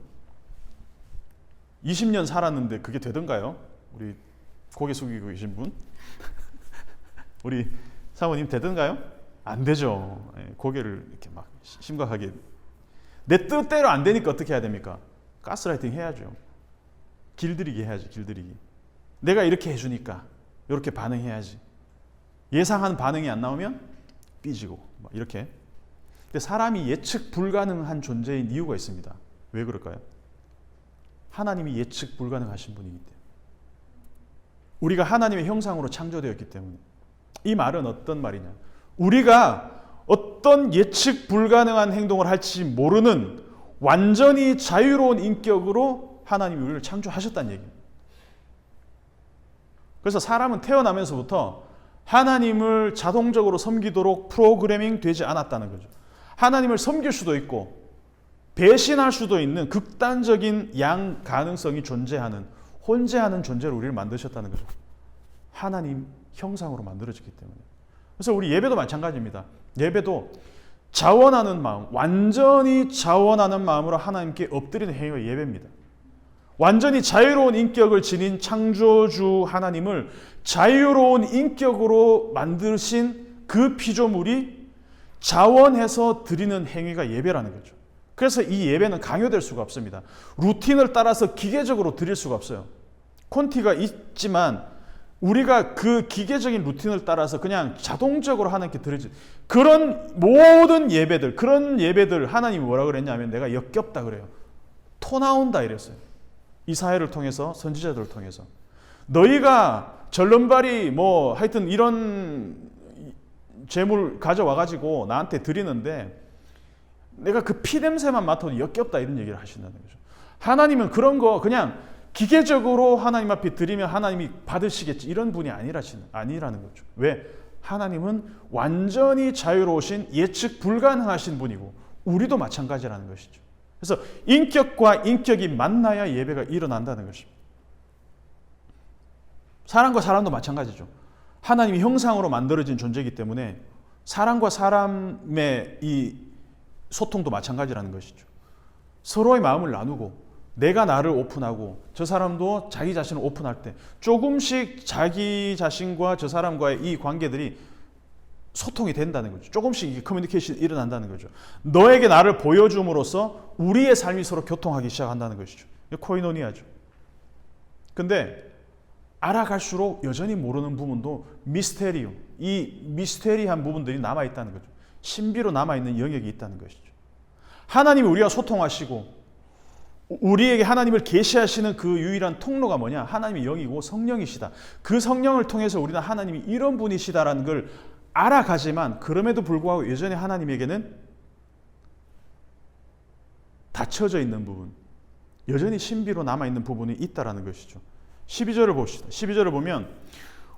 20년 살았는데 그게 되던가요? 우리 고개 숙이고 계신 분? 우리 사모님 되던가요? 안 되죠. 고개를 이렇게 막 심각하게. 내 뜻대로 안 되니까 어떻게 해야 됩니까? 가스라이팅 해야죠. 길들이기 해야지, 길들이기. 내가 이렇게 해주니까 이렇게 반응해야지. 예상한 반응이 안 나오면 삐지고 막 이렇게. 근데 사람이 예측 불가능한 존재인 이유가 있습니다. 왜 그럴까요? 하나님이 예측 불가능하신 분이기 때문에. 우리가 하나님의 형상으로 창조되었기 때문에. 이 말은 어떤 말이냐? 우리가 어떤 예측 불가능한 행동을 할지 모르는 완전히 자유로운 인격으로 하나님이 우리를 창조하셨다는 얘기입니다. 그래서 사람은 태어나면서부터 하나님을 자동적으로 섬기도록 프로그래밍 되지 않았다는 거죠. 하나님을 섬길 수도 있고 배신할 수도 있는 극단적인 양 가능성이 존재하는, 혼재하는 존재로 우리를 만드셨다는 거죠. 하나님 형상으로 만들어졌기 때문에. 그래서 우리 예배도 마찬가지입니다. 예배도 자원하는 마음, 완전히 자원하는 마음으로 하나님께 엎드리는 행위가 예배입니다. 완전히 자유로운 인격을 지닌 창조주 하나님을 자유로운 인격으로 만드신 그 피조물이 자원해서 드리는 행위가 예배라는 거죠. 그래서 이 예배는 강요될 수가 없습니다. 루틴을 따라서 기계적으로 드릴 수가 없어요. 콘티가 있지만 우리가 그 기계적인 루틴을 따라서 그냥 자동적으로 하나님께 드리지. 그런 모든 예배들, 그런 예배들 하나님이 뭐라 그랬냐면 내가 역겹다 그래요. 토 나온다 이랬어요. 이사야를 통해서, 선지자들을 통해서. 너희가 절름발이 뭐 하여튼 이런 재물 가져와가지고 나한테 드리는데 내가 그 피 냄새만 맡아도 역겹다 이런 얘기를 하신다는 거죠. 하나님은 그런 거 그냥 기계적으로 하나님 앞에 드리면 하나님이 받으시겠지 이런 분이 아니라는 거죠. 왜? 하나님은 완전히 자유로우신 예측 불가능하신 분이고 우리도 마찬가지라는 것이죠. 그래서 인격과 인격이 만나야 예배가 일어난다는 것입니다. 사람과 사람도 마찬가지죠. 하나님이 형상으로 만들어진 존재이기 때문에 사람과 사람의 이 소통도 마찬가지라는 것이죠. 서로의 마음을 나누고 내가 나를 오픈하고 저 사람도 자기 자신을 오픈할 때 조금씩 자기 자신과 저 사람과의 이 관계들이 소통이 된다는 거죠. 조금씩 커뮤니케이션이 일어난다는 거죠. 너에게 나를 보여줌으로써 우리의 삶이 서로 교통하기 시작한다는 것이죠. 코이노니아죠. 근데 알아갈수록 여전히 모르는 부분도 미스테리움, 이 미스테리한 부분들이 남아있다는 거죠. 신비로 남아있는 영역이 있다는 것이죠. 하나님이 우리와 소통하시고 우리에게 하나님을 계시하시는 그 유일한 통로가 뭐냐? 하나님이 영이고 성령이시다. 그 성령을 통해서 우리는 하나님이 이런 분이시다라는 걸 알아가지만 그럼에도 불구하고 여전히 하나님에게는 닫혀져 있는 부분, 여전히 신비로 남아있는 부분이 있다라는 것이죠. 12절을 봅시다. 12절을 보면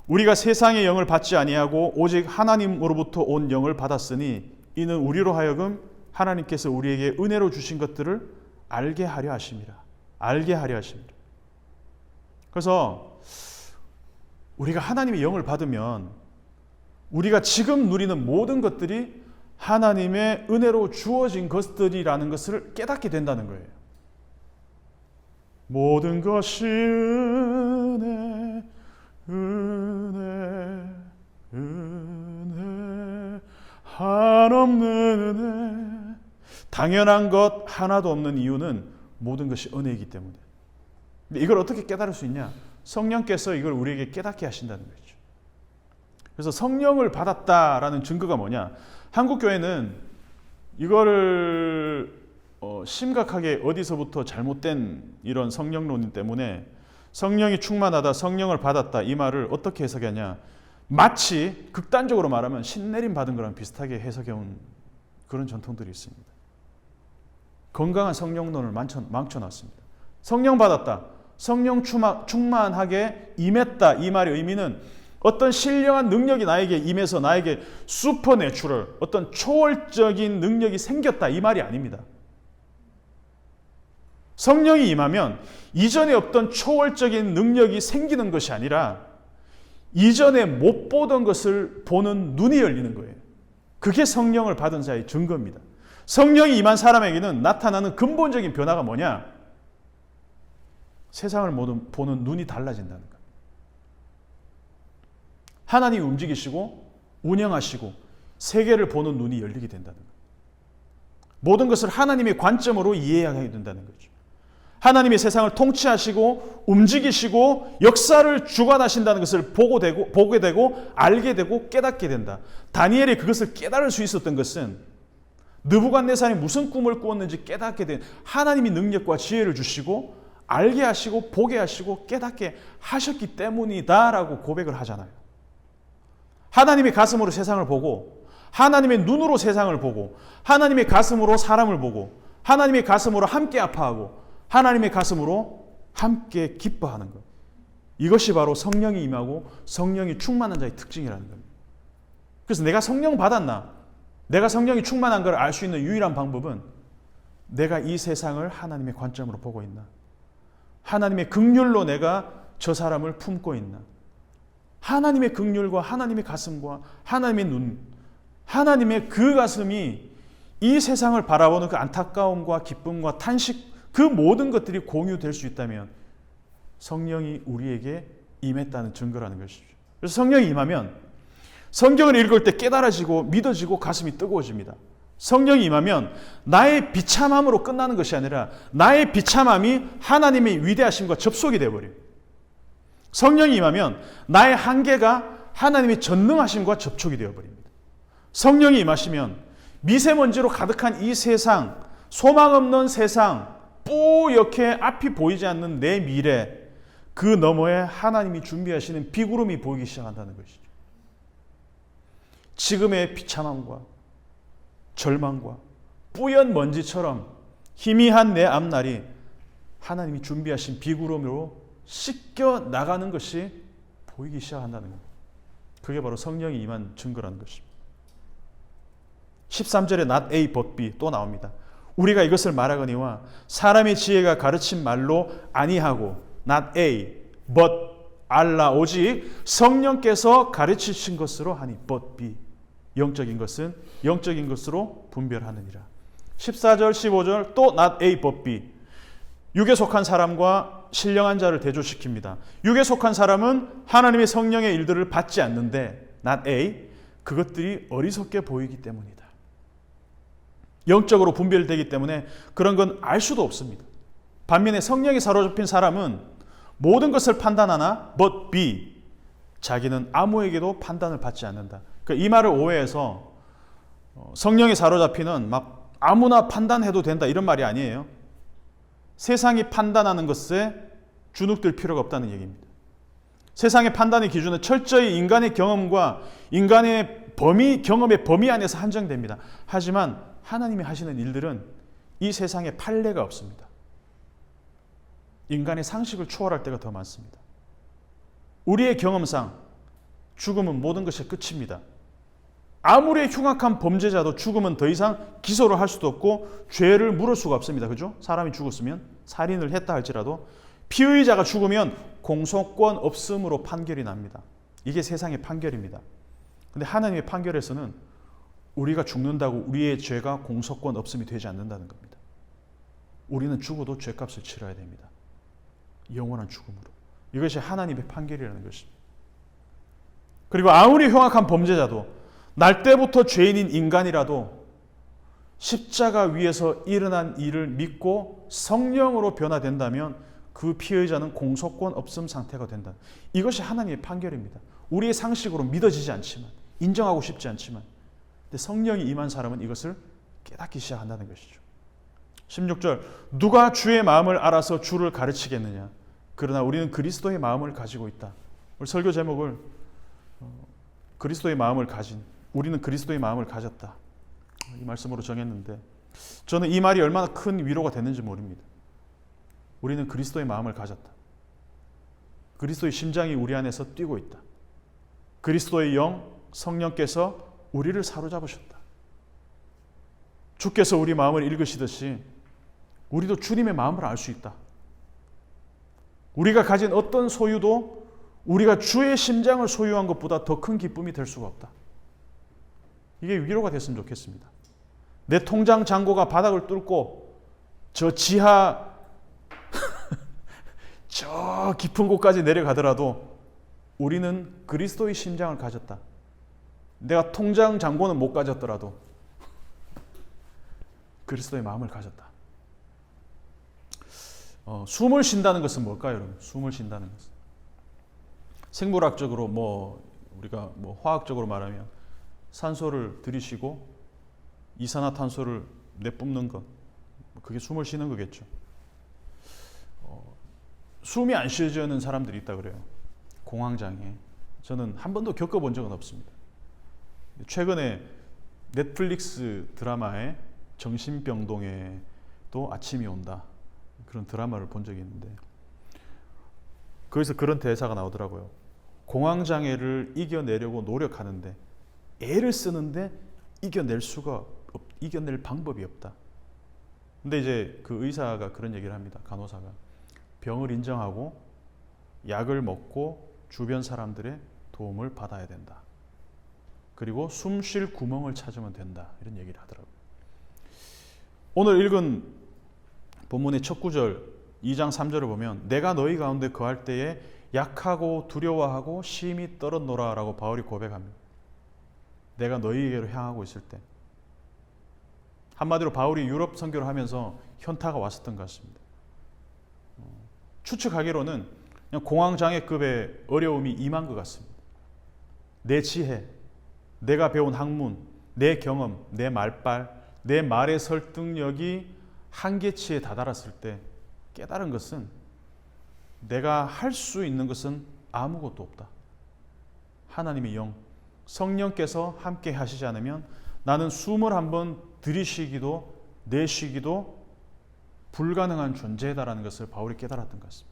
우리가 세상의 영을 받지 아니하고 오직 하나님으로부터 온 영을 받았으니 이는 우리로 하여금 하나님께서 우리에게 은혜로 주신 것들을 알게 하려 하심이라. 알게 하려 하심이라. 그래서 우리가 하나님의 영을 받으면 우리가 지금 누리는 모든 것들이 하나님의 은혜로 주어진 것들이라는 것을 깨닫게 된다는 거예요. 모든 것이 은혜, 은혜, 은혜, 한없는 은혜. 당연한 것 하나도 없는 이유는 모든 것이 은혜이기 때문에. 근데 이걸 어떻게 깨달을 수 있냐? 성령께서 이걸 우리에게 깨닫게 하신다는 거죠. 그래서 성령을 받았다라는 증거가 뭐냐? 한국 교회는 이거를 심각하게 어디서부터 잘못된 이런 성령론 때문에 성령이 충만하다, 성령을 받았다 이 말을 어떻게 해석하냐? 마치 극단적으로 말하면 신내림 받은 거랑 비슷하게 해석해온 그런 전통들이 있습니다. 건강한 성령론을 망쳐놨습니다. 성령 받았다, 성령 충만하게 임했다 이 말의 의미는 어떤 신령한 능력이 나에게 임해서 나에게 슈퍼내추럴, 어떤 초월적인 능력이 생겼다 이 말이 아닙니다. 성령이 임하면 이전에 없던 초월적인 능력이 생기는 것이 아니라 이전에 못 보던 것을 보는 눈이 열리는 거예요. 그게 성령을 받은 자의 증거입니다. 성령이 임한 사람에게는 나타나는 근본적인 변화가 뭐냐? 세상을 보는 눈이 달라진다는 거예요. 하나님이 움직이시고 운영하시고 세계를 보는 눈이 열리게 된다는 거예요. 모든 것을 하나님의 관점으로 이해하게 된다는 거죠. 하나님의 세상을 통치하시고 움직이시고 역사를 주관하신다는 것을 보게 되고 알게 되고 깨닫게 된다. 다니엘이 그것을 깨달을 수 있었던 것은 느부갓네살이 무슨 꿈을 꾸었는지 깨닫게 된 하나님이 능력과 지혜를 주시고 알게 하시고 보게 하시고 깨닫게 하셨기 때문이다라고 고백을 하잖아요. 하나님의 가슴으로 세상을 보고 하나님의 눈으로 세상을 보고 하나님의 가슴으로 사람을 보고 하나님의 가슴으로 함께 아파하고 하나님의 가슴으로 함께 기뻐하는 것. 이것이 바로 성령이 임하고 성령이 충만한 자의 특징이라는 겁니다. 그래서 내가 성령 받았나? 내가 성령이 충만한 걸 알 수 있는 유일한 방법은 내가 이 세상을 하나님의 관점으로 보고 있나? 하나님의 긍휼로 내가 저 사람을 품고 있나? 하나님의 긍휼과 하나님의 가슴과 하나님의 눈, 하나님의 그 가슴이 이 세상을 바라보는 그 안타까움과 기쁨과 탄식, 그 모든 것들이 공유될 수 있다면 성령이 우리에게 임했다는 증거라는 것이죠. 그래서 성령이 임하면 성경을 읽을 때 깨달아지고 믿어지고 가슴이 뜨거워집니다. 성령이 임하면 나의 비참함으로 끝나는 것이 아니라 나의 비참함이 하나님의 위대하심과 접속이 되어버려요. 성령이 임하면 나의 한계가 하나님의 전능하심과 접촉이 되어버립니다. 성령이 임하시면 미세먼지로 가득한 이 세상, 소망 없는 세상, 뿌옇게 앞이 보이지 않는 내 미래, 그 너머에 하나님이 준비하시는 비구름이 보이기 시작한다는 것이죠. 지금의 비참함과 절망과 뿌연 먼지처럼 희미한 내 앞날이 하나님이 준비하신 비구름으로 씻겨 나가는 것이 보이기 시작한다는 겁니다. 그게 바로 성령이 임한 증거라는 것입니다. 13절에 not A but B 또 나옵니다. 우리가 이것을 말하거니와 사람의 지혜가 가르친 말로 아니하고 not A but 알라 오직 성령께서 가르치신 것으로 하니 but B 영적인 것은 영적인 것으로 분별하느니라. 14절 15절 또 not A but B 육에 속한 사람과 신령한 자를 대조시킵니다. 육에 속한 사람은 하나님의 성령의 일들을 받지 않는데 not A 그것들이 어리석게 보이기 때문이다. 영적으로 분별되기 때문에 그런 건 알 수도 없습니다. 반면에 성령이 사로잡힌 사람은 모든 것을 판단하나 but B 자기는 아무에게도 판단을 받지 않는다. 이 말을 오해해서 성령이 사로잡히는 막 아무나 판단해도 된다 이런 말이 아니에요. 세상이 판단하는 것에 주눅들 필요가 없다는 얘기입니다. 세상의 판단의 기준은 철저히 인간의 경험과 인간의 경험의 범위 안에서 한정됩니다. 하지만 하나님이 하시는 일들은 이 세상에 판례가 없습니다. 인간의 상식을 초월할 때가 더 많습니다. 우리의 경험상 죽음은 모든 것의 끝입니다. 아무리 흉악한 범죄자도 죽으면 더 이상 기소를 할 수도 없고 죄를 물을 수가 없습니다. 그죠? 사람이 죽었으면 살인을 했다 할지라도 피의자가 죽으면 공소권 없음으로 판결이 납니다. 이게 세상의 판결입니다. 근데 하나님의 판결에서는 우리가 죽는다고 우리의 죄가 공소권 없음이 되지 않는다는 겁니다. 우리는 죽어도 죄값을 치러야 됩니다. 영원한 죽음으로. 이것이 하나님의 판결이라는 것입니다. 그리고 아무리 흉악한 범죄자도 날 때부터 죄인인 인간이라도 십자가 위에서 일어난 일을 믿고 성령으로 변화된다면 그 피의자는 공소권 없음 상태가 된다. 이것이 하나님의 판결입니다. 우리의 상식으로 믿어지지 않지만 인정하고 싶지 않지만 근데 성령이 임한 사람은 이것을 깨닫기 시작한다는 것이죠. 16절 누가 주의 마음을 알아서 주를 가르치겠느냐. 그러나 우리는 그리스도의 마음을 가지고 있다. 오늘 설교 제목을 그리스도의 마음을 가진 우리는 그리스도의 마음을 가졌다. 이 말씀으로 정했는데 저는 이 말이 얼마나 큰 위로가 됐는지 모릅니다. 우리는 그리스도의 마음을 가졌다. 그리스도의 심장이 우리 안에서 뛰고 있다. 그리스도의 영 성령께서 우리를 사로잡으셨다. 주께서 우리 마음을 읽으시듯이 우리도 주님의 마음을 알 수 있다. 우리가 가진 어떤 소유도 우리가 주의 심장을 소유한 것보다 더 큰 기쁨이 될 수가 없다. 이게 위로가 됐으면 좋겠습니다. 내 통장 잔고가 바닥을 뚫고 저 지하 저 깊은 곳까지 내려가더라도 우리는 그리스도의 심장을 가졌다. 내가 통장 잔고는 못 가졌더라도 그리스도의 마음을 가졌다. 숨을 쉰다는 것은 뭘까요, 여러분? 숨을 쉰다는 것은 생물학적으로 우리가 화학적으로 말하면 산소를 들이쉬고 이산화탄소를 내뿜는 것, 그게 숨을 쉬는 거겠죠. 숨이 안 쉬어지는 사람들이 있다 그래요. 공황장애. 저는 한 번도 겪어본 적은 없습니다. 최근에 넷플릭스 드라마에 정신병동에도 아침이 온다. 그런 드라마를 본 적이 있는데 거기서 그런 대사가 나오더라고요. 공황장애를 이겨내려고 노력하는데 애를 쓰는데 이겨낼 방법이 없다. 근데 이제 그 의사가 그런 얘기를 합니다. 간호사가 병을 인정하고 약을 먹고 주변 사람들의 도움을 받아야 된다. 그리고 숨 쉴 구멍을 찾으면 된다. 이런 얘기를 하더라고요. 오늘 읽은 본문의 첫 구절 2장 3절을 보면 내가 너희 가운데 거할 때에 약하고 두려워하고 심히 떨었노라 라고 바울이 고백합니다. 내가 너희에게로 향하고 있을 때. 한마디로 바울이 유럽 선교를 하면서 현타가 왔었던 것 같습니다. 추측하기로는 그냥 공황장애급의 어려움이 임한 것 같습니다. 내 지혜, 내가 배운 학문, 내 경험, 내 말빨, 내 말의 설득력이 한계치에 다다랐을 때 깨달은 것은 내가 할 수 있는 것은 아무것도 없다. 하나님의 영, 성령께서 함께 하시지 않으면 나는 숨을 한번 들이쉬기도 내쉬기도 불가능한 존재다라는 것을 바울이 깨달았던 것 같습니다.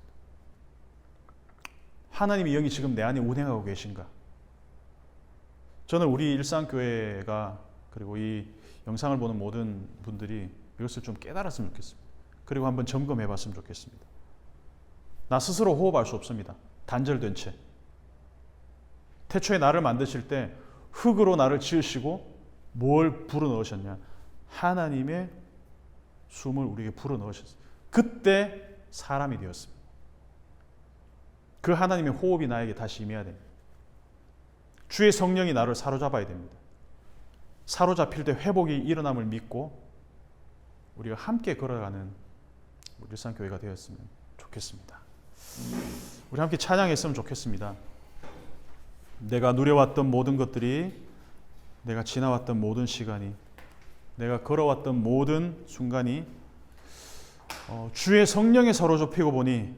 하나님의 영이 지금 내 안에 운행하고 계신가? 저는 우리 일상교회가 그리고 이 영상을 보는 모든 분들이 이것을 좀 깨달았으면 좋겠습니다. 그리고 한번 점검해 봤으면 좋겠습니다. 나 스스로 호흡할 수 없습니다. 단절된 채. 태초에 나를 만드실 때 흙으로 나를 지으시고 뭘 불어넣으셨냐? 하나님의 숨을 우리에게 불어넣으셨어요. 그때 사람이 되었습니다. 그 하나님의 호흡이 나에게 다시 임해야 됩니다. 주의 성령이 나를 사로잡아야 됩니다. 사로잡힐 때 회복이 일어남을 믿고 우리가 함께 걸어가는 일상교회가 되었으면 좋겠습니다. 우리 함께 찬양했으면 좋겠습니다. 내가 누려왔던 모든 것들이, 내가 지나왔던 모든 시간이, 내가 걸어왔던 모든 순간이 주의 성령에 사로잡히고 보니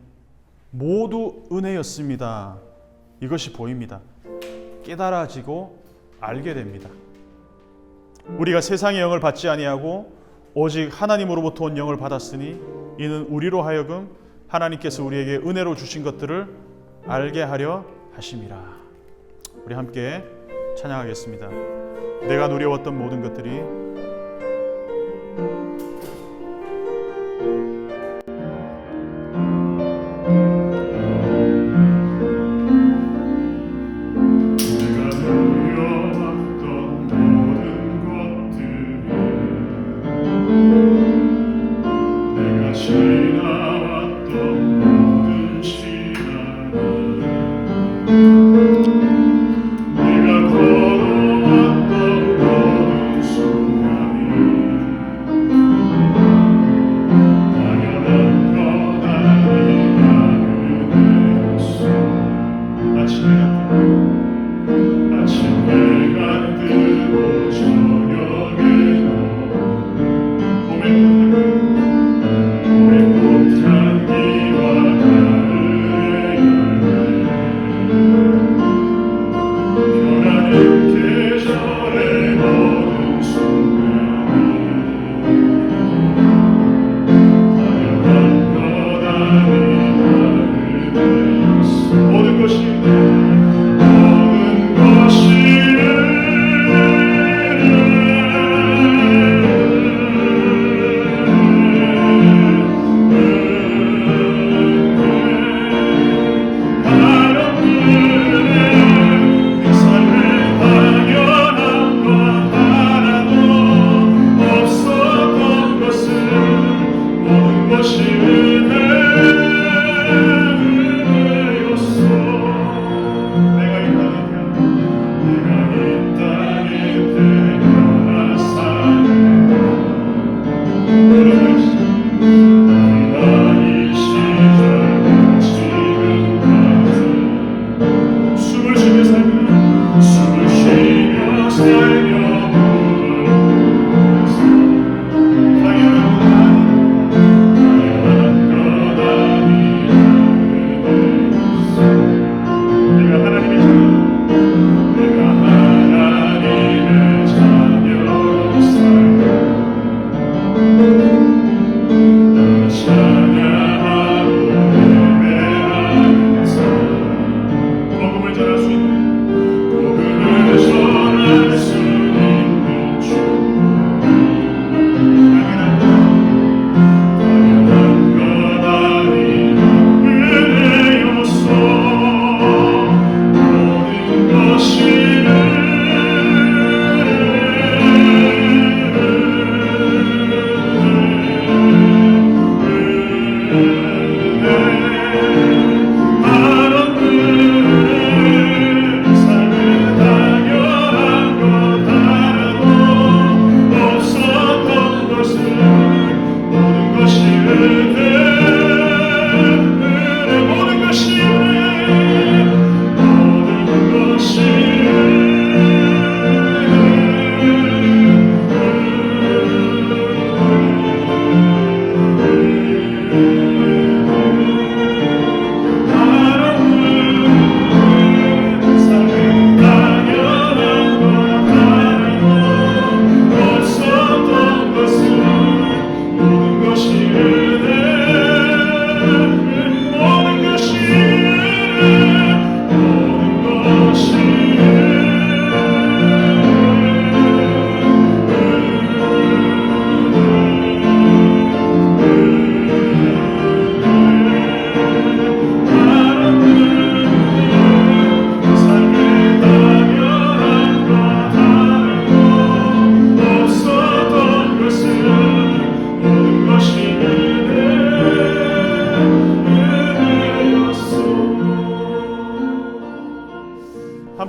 모두 은혜였습니다. 이것이 보입니다. 깨달아지고 알게 됩니다. 우리가 세상의 영을 받지 아니하고 오직 하나님으로부터 온 영을 받았으니 이는 우리로 하여금 하나님께서 우리에게 은혜로 주신 것들을 알게 하려 하심이라. 우리 함께 찬양하겠습니다. 내가 누려왔던 모든 것들이 은혜였어.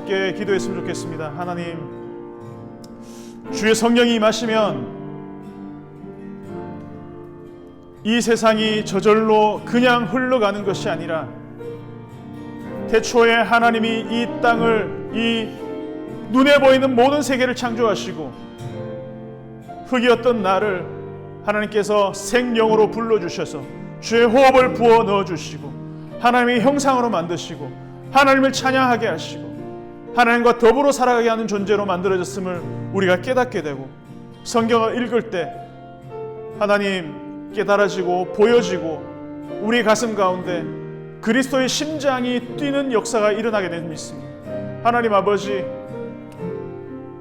함께 기도했으면 좋겠습니다. 하나님, 주의 성령이 임하시면 이 세상이 저절로 그냥 흘러가는 것이 아니라 태초에 하나님이 이 땅을, 이 눈에 보이는 모든 세계를 창조하시고 흙이었던 나를 하나님께서 생명으로 불러주셔서 주의 호흡을 부어 넣어주시고 하나님의 형상으로 만드시고 하나님을 찬양하게 하시고 하나님과 더불어 살아가게 하는 존재로 만들어졌음을 우리가 깨닫게 되고 성경을 읽을 때 하나님 깨달아지고 보여지고 우리 가슴 가운데 그리스도의 심장이 뛰는 역사가 일어나게 된 믿습니다. 하나님 아버지,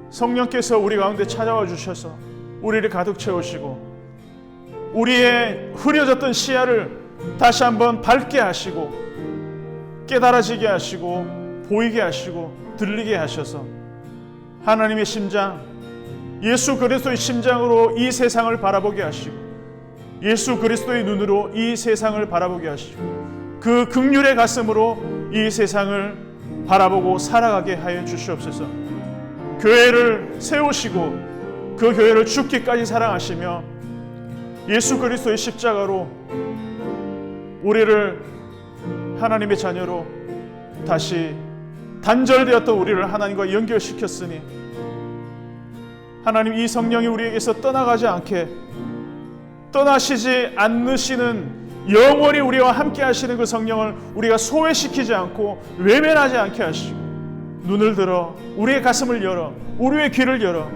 성령께서 우리 가운데 찾아와 주셔서 우리를 가득 채우시고 우리의 흐려졌던 시야를 다시 한번 밝게 하시고 깨달아지게 하시고 보이게 하시고 들리게 하셔서 하나님의 심장, 예수 그리스도의 심장으로 이 세상을 바라보게 하시고 예수 그리스도의 눈으로 이 세상을 바라보게 하시고 그 긍휼의 가슴으로 이 세상을 바라보고 살아가게 하여 주시옵소서. 교회를 세우시고 그 교회를 죽기까지 사랑하시며 예수 그리스도의 십자가로 우리를 하나님의 자녀로 다시 단절되었던 우리를 하나님과 연결시켰으니 하나님, 이 성령이 우리에게서 떠나가지 않게, 떠나시지 않으시는, 영원히 우리와 함께 하시는 그 성령을 우리가 소외시키지 않고 외면하지 않게 하시고 눈을 들어 우리의 가슴을 열어 우리의 귀를 열어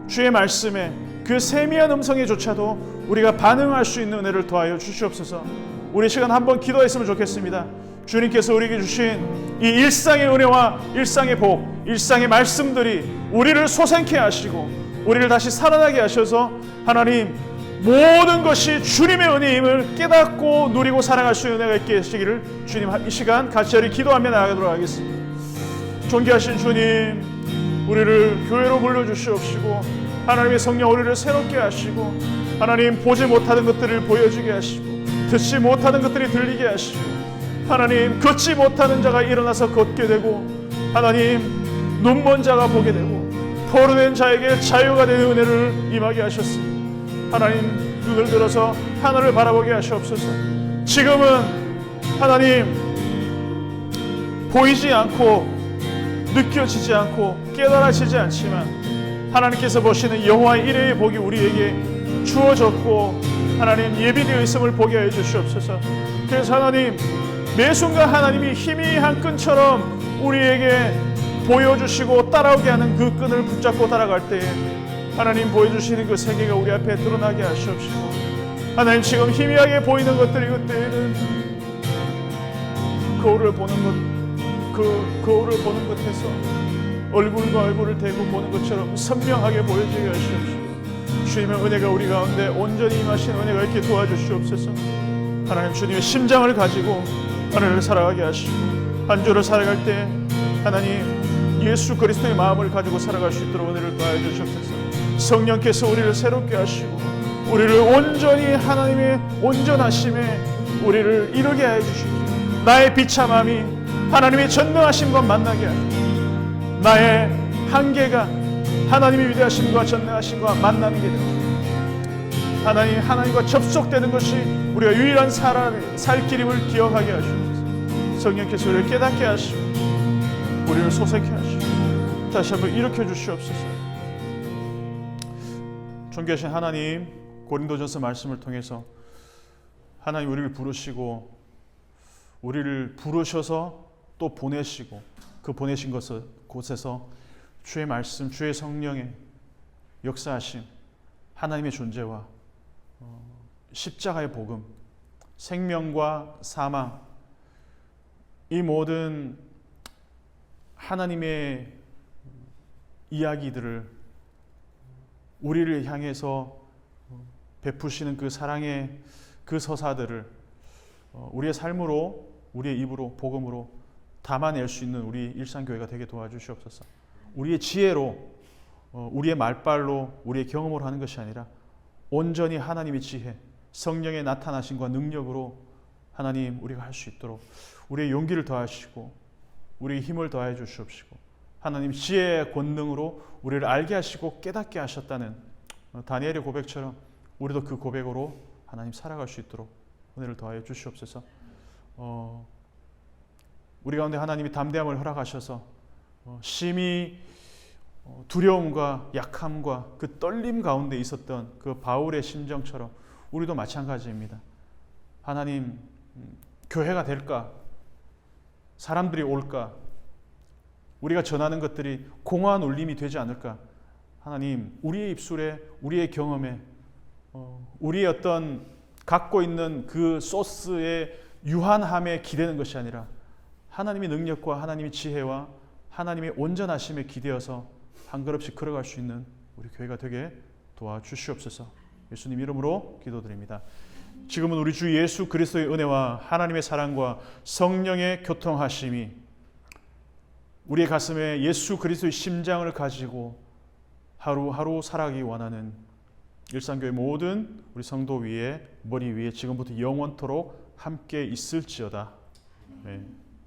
주의 말씀에 그 세미한 음성에조차도 우리가 반응할 수 있는 은혜를 더하여 주시옵소서. 우리 시간 한번 기도했으면 좋겠습니다. 주님께서 우리에게 주신 이 일상의 은혜와 일상의 복, 일상의 말씀들이 우리를 솟아나게 하시고 우리를 다시 살아나게 하셔서 하나님, 모든 것이 주님의 은혜임을 깨닫고 누리고 살아갈 수 있는 은혜가 있게 하시기를 주님, 이 시간 같이 기도하며 나아가도록 하겠습니다. 존귀하신 주님, 우리를 교회로 불러주시옵시고 하나님의 성령 우리를 새롭게 하시고 하나님, 보지 못하는 것들을 보여주게 하시고 듣지 못하는 것들이 들리게 하시고 하나님, 걷지 못하는 자가 일어나서 걷게 되고 하나님, 눈먼 자가 보게 되고 포로된 자에게 자유가 되는 은혜를 임하게 하셨습니다. 하나님, 눈을 들어서 하늘을 바라보게 하시옵소서. 지금은 하나님, 보이지 않고 느껴지지 않고 깨달아지지 않지만 하나님께서 보시는 여호와의 일회의 복이 우리에게 주어졌고 하나님, 예비되어 있음을 보게 해 주시옵소서. 그래서 하나님, 매 순간 하나님이 희미한 끈처럼 우리에게 보여주시고 따라오게 하는 그 끈을 붙잡고 따라갈 때에 하나님, 보여주시는 그 세계가 우리 앞에 드러나게 하시옵시고 하나님, 지금 희미하게 보이는 것들이 그때에는 거울을 보는 것에서 얼굴과 얼굴을 대고 보는 것처럼 선명하게 보여지게 하시옵시고 주님의 은혜가 우리 가운데 온전히 임하신 은혜가 있게 도와주시옵소서. 하나님, 주님의 심장을 가지고 하늘을 살아가게 하시고 한 주를 살아갈 때 하나님, 예수 그리스도의 마음을 가지고 살아갈 수 있도록 은혜를 더하여 주시옵소서. 성령께서 우리를 새롭게 하시고 우리를 온전히 하나님의 온전하심에 우리를 이루게 하여 주시옵소서. 나의 비참함이 하나님의 전능하심과 만나게 하시고 나의 한계가 하나님의 위대하심과 전능하심과 만나게 되옵소서. 하나님, 하나님과 접속되는 것이 우리가 유일한 살 길임을 기억하게 하시옵소서. 성령께서 우리를 깨닫게 하시고 우리를 소생케 하시고 다시 한번 일으켜 주시옵소서. 존귀하신 하나님, 고린도전서 말씀을 통해서 하나님, 우리를 부르시고 우리를 부르셔서 또 보내시고 그 보내신 곳에서 주의 말씀, 주의 성령의 역사하심, 하나님의 존재와 십자가의 복음, 생명과 사망, 이 모든 하나님의 이야기들을 우리를 향해서 베푸시는 그 사랑의 그 서사들을 우리의 삶으로, 우리의 입으로, 복음으로 담아낼 수 있는 우리 일상교회가 되게 도와주시옵소서. 우리의 지혜로, 우리의 말발로, 우리의 경험으로 하는 것이 아니라 온전히 하나님의 지혜, 성령의 나타나심과 능력으로 하나님, 우리가 할 수 있도록 우리의 용기를 더하시고 우리의 힘을 더하여 주시옵시고 하나님 지혜의 권능으로 우리를 알게 하시고 깨닫게 하셨다는 다니엘의 고백처럼 우리도 그 고백으로 하나님 살아갈 수 있도록 은혜를 더하여 주시옵소서. 우리 가운데 하나님이 담대함을 허락하셔서 심히 두려움과 약함과 그 떨림 가운데 있었던 그 바울의 심정처럼 우리도 마찬가지입니다. 하나님, 교회가 될까? 사람들이 올까? 우리가 전하는 것들이 공허한 울림이 되지 않을까? 하나님, 우리의 입술에, 우리의 경험에, 우리의 어떤 갖고 있는 그 소스의 유한함에 기대는 것이 아니라 하나님의 능력과 하나님의 지혜와 하나님의 온전하심에 기대어서 한 걸음씩 걸어갈 수 있는 우리 교회가 되게 도와주시옵소서. 예수님 이름으로 기도드립니다. 지금은 우리 주 예수 그리스도의 은혜와 하나님의 사랑과 성령의 교통하심이 우리의 가슴에 예수 그리스도의 심장을 가지고 하루하루 살아가기 원하는 일상교회 모든 우리 성도 위에, 머리 위에 지금부터 영원토록 함께 있을지어다. 네.